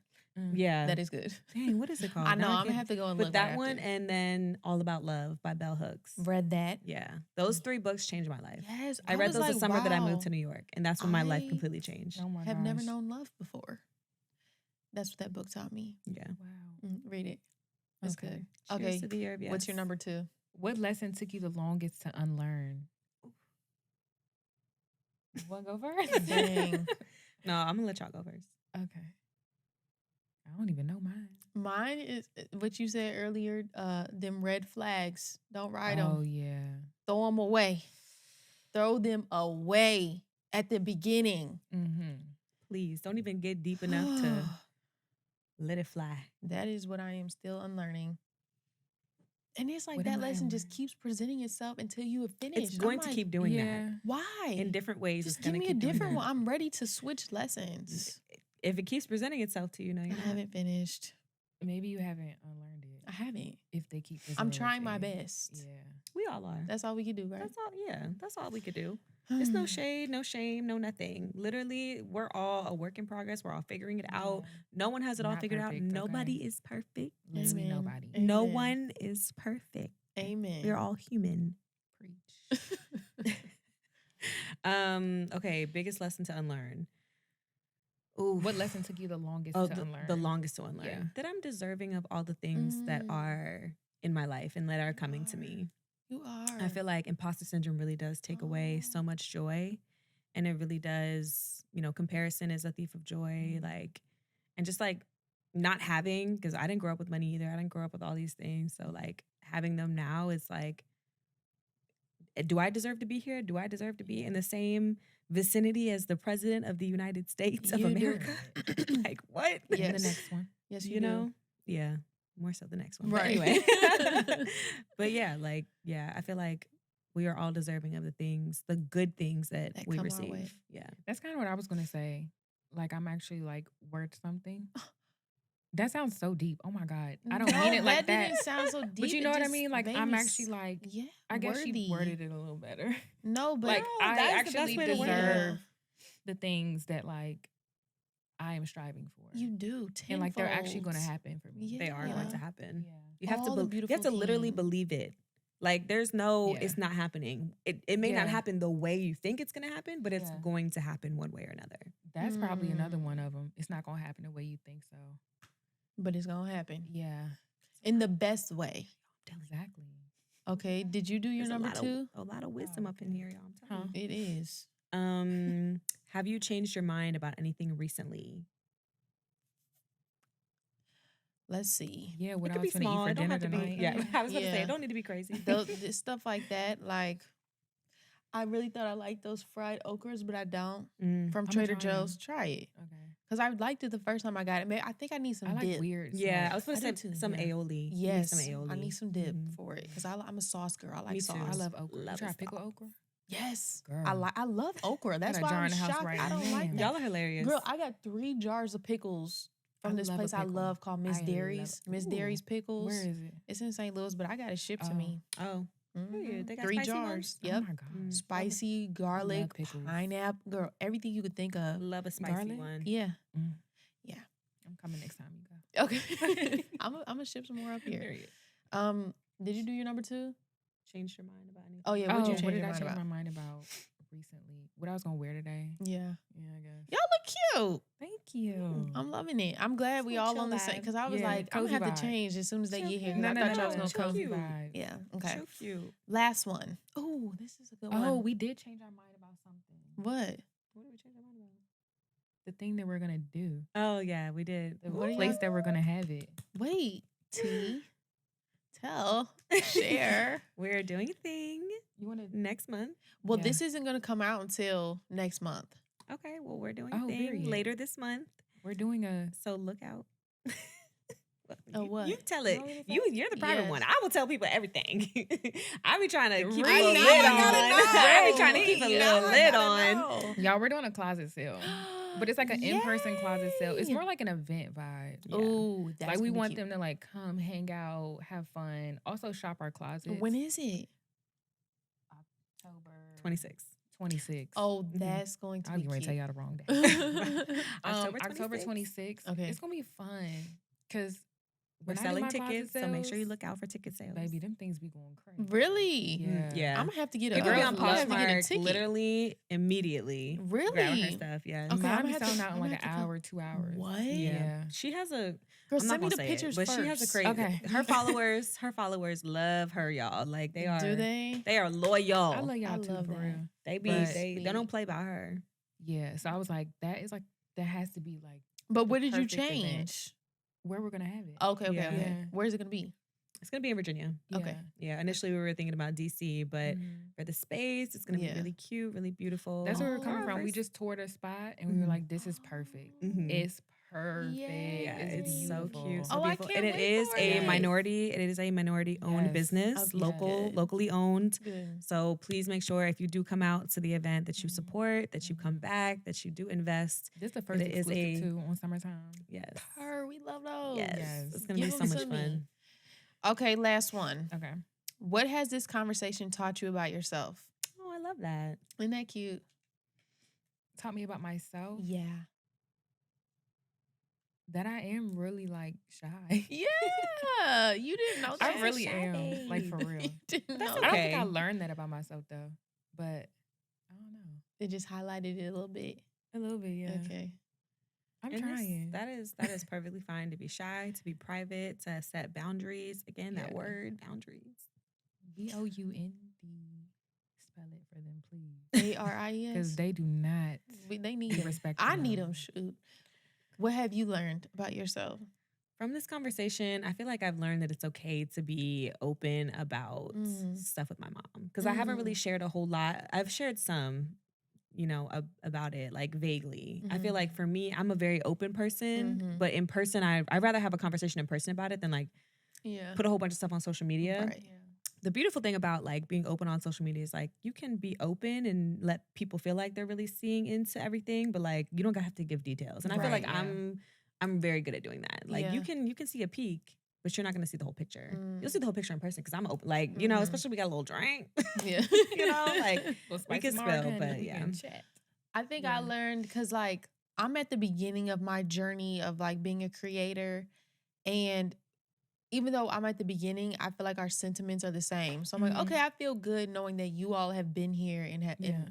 yeah. That is good. Dang, what is it called? I know. Now I'm gonna can't- have to go and But look. that right one after. and then All About Love by Bell Hooks. Read that. Yeah. Those 3 books changed my life. Yes, I read was those the like, summer that I moved wow, to New York, and that's when my life I completely changed. Oh my have never gosh. known love before. That's what that book taught me. Yeah. Wow. Read it. It's Okay. good. Cheers Okay. to the Year of Yes. What's your number 2? What lesson took you the longest to unlearn? You want to go first? Dang. No, I'm gonna let y'all go first. Okay. I don't even know mine. Mine is what you said earlier. Them red flags. Don't ride them. Oh yeah. Throw them away. Throw them away at the beginning. Mm-hmm. Please don't even get deep enough to let it fly. That is what I am still unlearning. And it's like What that am I lesson just unlearning? keeps presenting itself until you have finished. It's going I'm to like, keep doing Yeah. why? that in different ways. Just it's give gonna me a keep doing different that. one. I'm ready to switch lessons. If it keeps presenting itself to you, no, I you're not. haven't finished. Maybe you haven't unlearned it. I haven't. If they keep. I'm presenting it trying to my you. best. Yeah. We all are. That's all we can do, right? That's all. Yeah, that's all we could do. It's no shade, no shame, no nothing. Literally, we're all a work in progress. We're all figuring it out. Yeah. No one has it all Not figured out. perfect, Nobody okay? is perfect. Literally Amen. nobody. No Amen. one is perfect. Amen. We're all human. Preach. Okay, biggest lesson to unlearn. Ooh. What lesson took you the longest Oh, to unlearn? the longest to unlearn. Yeah. That I'm deserving of all the things that are in my life and that are coming to me. You are. I feel like imposter syndrome really does take away so much joy. And it really does, comparison is a thief of joy. Like, and just like not having, because I didn't grow up with money either. I didn't grow up with all these things. So like having them now is like, do I deserve to be here? Do I deserve to be in the same vicinity as the president of the United States of You do. America? Like what? And Yes. the next one. Yes, you do. know? Yeah. More so the next one. Right. But anyway. But yeah, I feel like we are all deserving of the things, the good things that That we come our way. receive. Yeah. That's kind of what I was gonna say. Like I'm actually like worth something. That sounds so deep. Oh my God. I don't No, mean it like that. didn't sound so deep. But you It know what I just mean? Like made I'm me actually like, yeah. I guess worthy. she worded it a little better. No, but Like No, I that is the actually best way to word it. deserve the things that like I am striving for. you do. and like they're actually going to tenfold. happen for me. They are going Yeah. to happen. Yeah. You have All to the you have to beautiful literally things. believe it. Like there's no, Yeah. it's not happening. It may not Yeah. happen the way you think it's gonna happen, but it's Yeah. going to happen one way or another. That's probably another one of them. It's not going to happen the way you think so. But it's gonna happen Yeah. in the best way. Exactly. Okay. Did you do your There's number a lot 2? Of, a lot of wisdom up in here, y'all. I'm telling It is. you. Have you changed your mind about anything recently? Let's see. Yeah, what It I could be was going to eat small. for It don't dinner have to be. tonight. Yeah, I was gonna say Yeah. it don't need to be crazy. This stuff like that, like I really thought I liked those fried okras, but I don't. Mm. From I'ma Trader try 'em. Joe's, try it. Okay. Because I liked it the first time I got it. I think I need some I like dip. weird. Yeah, I was snacks. supposed I to do say too. some Yeah. aioli. You need Yes, some aioli. I need some dip Mhm. for it because I'm a sauce girl. I like Me sauce. too. I love okra. Love You try it. pickle okra? Yes, Girl. I love okra. That's a why jar I'm in the house shocked. right I don't like now. that. Y'all are hilarious. Girl, I got 3 jars of pickles from I this love a place I pickle. love called Miss I love- Dairy's. Miss Ooh, Dairy's Pickles. Where is it? It's in St. Louis, but I got it shipped to Oh. me. Oh, Mhm. period. They got 3 spicy jars. ones? Yep. Oh my God. Mm. Spicy, garlic, pickles. pineapple, girl, everything you could think of. love a spicy Garlic? one. Yeah. Mm. Yeah. I'm coming next time you go. Okay. I'm gonna ship some more up here. Period. Did you do your number 2? Changed your mind about anything? Oh yeah, what'd you change what did your I mind change about? my mind about recently? What I was gonna wear today? Yeah. Yeah, I guess. Y'all look cute. Thank you. I'm loving it. I'm glad we It's a all chill on the same. vibe. Because I was Yeah, like, I'm cozy gonna have to vibe. change as soon as they So get here. cute. 'Cause No, I no, thought no, y'all was no. gonna So come. cute. Vibe. Yeah. Okay. So cute. Last one. Oh, this is a good one. Oh, we did change our mind about something. What? What did we change our mind about? The thing that we're gonna do. Oh yeah, we did. The What are place y'all- that we're gonna have it. Wait. T. Tell. Share. We're doing a thing You want to? next month. Well, Yeah. this isn't going to come out until next month. Okay, well, we're doing Oh, a thing period. later this month, We're doing a. so look out. Oh, what? You tell You it. want me to say You're the private Yes. one. I will tell people everything. I be trying to keep a Really? little I lid know, on. I gotta I be trying to keep a little lid on. Y'all, we're doing a closet sale, but it's like an in-person closet sale. It's more like an event vibe. Yeah. Oh, that's Like we gonna be want cute. them to like come, hang out, have fun. Also shop our closets. When is it? October 26. 26. Oh, that's going to I'll be get ready to tell cute. y'all the wrong day. October October 26th. Okay. It's gonna be fun because We're selling tickets, so make sure you look out for ticket sales. Baby, them things be going crazy. Really? Yeah. Yeah. I'm gonna have to get a People be girl. on I'm gonna have to get a Poshmark ticket. literally immediately. Really? Grabbing her stuff. Yeah. Okay, Mine I'm be gonna have selling to- out in I'm like gonna an have to hour, 2 hours. What? Yeah. She has a Girl, I'm send not me gonna the say pictures it, but first. she has a crazy. Okay. Her followers love her, y'all. Like they are. Do they? They are loyal. I love y'all I too, love for that. real. They be. But- They don't play by her. Yeah. So I was like, that has to be like But the what did you perfect event. change? where we're gonna have it. Okay, okay, Yeah. okay. Yeah. Where's it gonna be? It's gonna be in Virginia. Okay. Yeah. Initially, we were thinking about DC, but Mhm. for the space, it's gonna Yeah. be really cute, really beautiful. That's where we're coming Oh, from. We first- just toured a spot and we were Mhm. like, this is perfect. Mhm. It's perfect. Yeah, it's so beautiful. cute, so Oh, I beautiful, can't and it wait is for a it. minority. It is a minority-owned Yes. business, Okay, good. locally owned. Good. So please make sure if you do come out to the event that you Mhm. support, that you come Mhm. back, that you do invest. This is the first It is exclusive a- too on Summertime. Yes, We love those. yes, Yes. it's gonna Give be so them much to me. fun. Okay, last one. Okay. What has this conversation taught you about yourself? Oh, I love that. Isn't that cute? Taught me about myself Yeah. that I am really like shy. Yeah. You didn't know that. I really shy am. Like for babe. real. You didn't That's know I that. don't think I Okay. learned that about myself though. But I don't know. It just highlighted it a little bit. A little bit, yeah. Okay. I'm And this- trying. that is perfectly fine to be shy, to be private, to set boundaries. Again, that Yeah. word, boundaries. BOUND. Spell it for them, please. ARIS. Because they do not They need be them. respectful. I need them. Shoot. What have you learned about yourself? From this conversation, I feel like I've learned that it's okay to be open about Mhm. stuff with my mom because I haven't really shared a whole lot. I've shared some, about it, like vaguely. I feel Mhm. like for me, I'm a very open person, Mhm. but in person, I'd rather have a conversation in person about it than like Yeah. put a whole bunch of stuff on social media. Right. The beautiful thing about like being open on social media is like you can be open and let people feel like they're really seeing into everything, but like you don't have to give details. And I feel Right, like yeah. I'm very good at doing that. Like you Yeah. can see a peek, but you're not gonna see the whole picture. Mm. You'll see the whole picture in person because I'm open. Like Mhm. especially we got a little drink. Yeah. Like Little we spicy can spill, margarine, but we yeah. can chat. I think I Yeah. learned because like I'm at the beginning of my journey of like being a creator, and even though I'm at the beginning, I feel like our sentiments are the same. So I'm Mhm. like, okay, I feel good knowing that you all have been here and Yeah.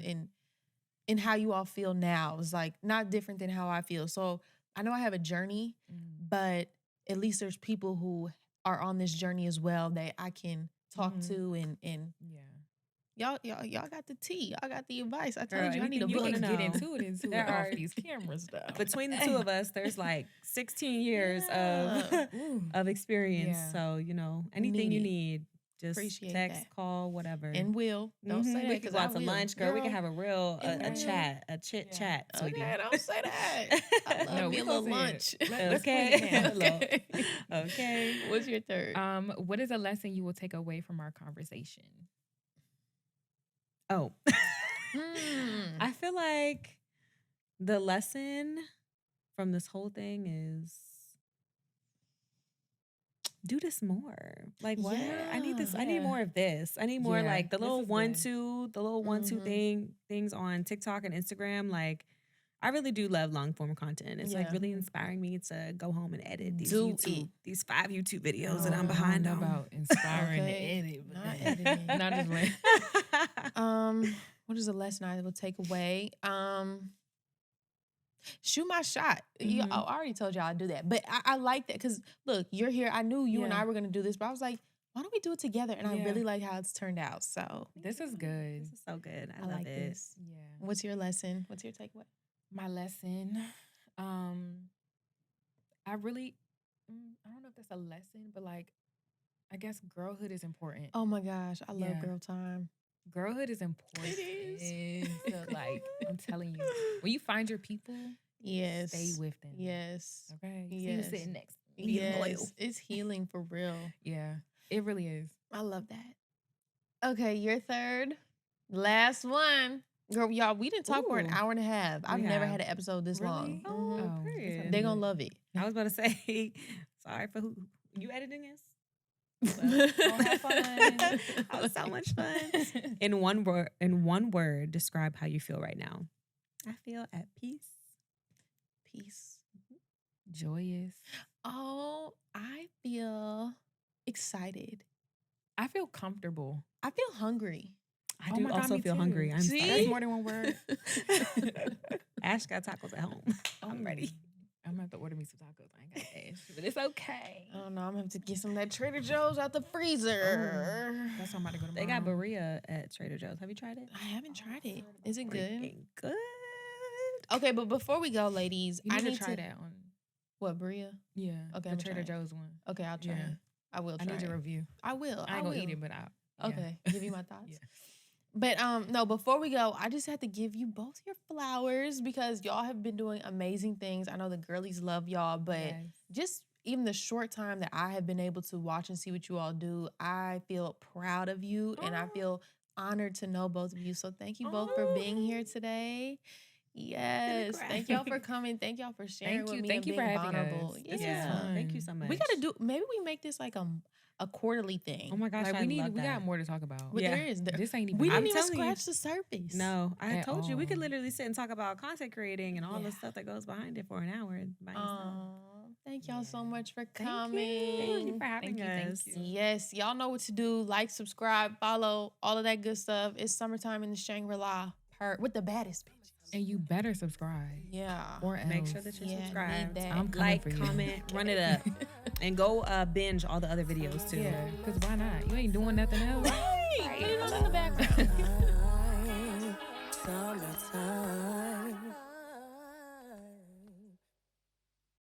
and how you all feel now is like not different than how I feel. So I know I have a journey, Mhm. but at least there's people who are on this journey as well that I can talk Mhm. to and Yeah. y'all got the tea. Y'all got the advice. I Girl, told you I need a anything you book. We wanna can get know. into There it are- off these cameras though. Between the two of us, there's like 16 years of Yeah. Ooh. of experience. Yeah. So, anything you Need it. need, just Appreciate text, that. call, whatever. And will. Don't say that We because could go I out to will. lunch, girl. We can Girl, have a real and a will. chat, a chit Yeah. chat, sweetie. Okay, don't say that. I love No, me we a little gonna say lunch. it. Let's Okay. put it down. Hello. Okay. Okay. What's your third? What is a lesson you will take away from our conversation? Oh, Hmm. I feel like the lesson from this whole thing is do this more. Like what? I need this. I need Yeah. more of this. I need more Yeah, like the this little is one, good. two, the little one, two Mhm. things on TikTok and Instagram. Like I really do love long form content. It's like Yeah. really inspiring me to go home and edit these Do these 5 YouTube videos Oh, that I'm behind I don't know on. about inspiring Okay. to edit, but Not editing. Not just way. What is a lesson I will take away? Shoot my shot. Mhm. I already told y'all I do that, but I like that because look, you're here. I knew you and Yeah. I were gonna do this, but I was like, why don't we do it together? And I Yeah. really like how it's turned out. So This is good. This is so good. I I love like it. this. Yeah. What's your lesson? What's your takeaway? My lesson. I really I don't know if that's a lesson, but like I guess girlhood is important. Oh my gosh, I love Yeah. girl time. girlhood is important. It is. Like, I'm telling you, when you find your people, Yes. stay with them. Yes. Okay. See Yes. who's sitting next. Be loyal. Yes. It's healing for real. Yeah, it really is. I love that. Okay, your third. Last one. Girl, y'all, we didn't talk for an Ooh. hour and a half. I've We never have. had an episode this long. Oh, Mhm. period. They gonna love it. I was about to say, sorry for who you editing this. Well, have fun. That was so much fun. In one word, describe how you feel right now. I feel at peace. Peace. Joyous. Oh, I feel excited. I feel comfortable. I feel hungry. I Oh do my God, also me feel too. hungry. I'm See? sorry. That's more than one word. Ash got tacos at home. I'm ready. I'm gonna have to order me some tacos. I ain't got cash, but it's okay. I don't know. I'm gonna have to get some of that Trader Joe's out the freezer. That's what I'm about to go They got tomorrow. Berea at Trader Joe's. Have you tried it? I haven't tried it. Is it good? Freaking good. Okay, but before we go, ladies, You I need need to try that on. What, Bria? Yeah. Okay, the I'ma Trader try it. Joe's one. Okay, I'll try Yeah. it. I will I try need your it. review. I will. I ain't gonna will. eat it, but I. Okay, give you my thoughts. Yeah. But no, before we go, I just have to give you both your flowers because y'all have been doing amazing things. I know the girlies love y'all, but Yes. just even the short time that I have been able to watch and see what you all do, I feel proud of you and I Aw. feel honored to know both of you. So thank you both for being here today. Yes. cry. Thank y'all for coming. Thank y'all for sharing Thank with you. me Thank and you for being having vulnerable. us. Yeah. This was Yeah. Thank you fun. so much. We gotta do maybe we make this like a quarterly thing. Oh my gosh, Like I we love that. got more to talk about. But Yeah. there is. This ain't even. We I'm didn't even telling you. scratch the surface. No, I At told you we could all. literally sit and talk about content creating and all the Yeah. stuff that goes behind it for an hour by yourself. Thank y'all so much for Thank coming. you. Thank you for having us. Thank you. Yes, y'all know what to do. Like, subscribe, follow, all of that good stuff. It's summertime in the Shangri-La with the baddest bitches. And you better subscribe. Yeah. Or else. Make sure that you're Yeah, need subscribed. that. I'm coming Like, for you. comment, run it up, and go binge all the other videos too. Yeah, because why not? You ain't doing nothing else. Right. Put it on in the background. Summertime.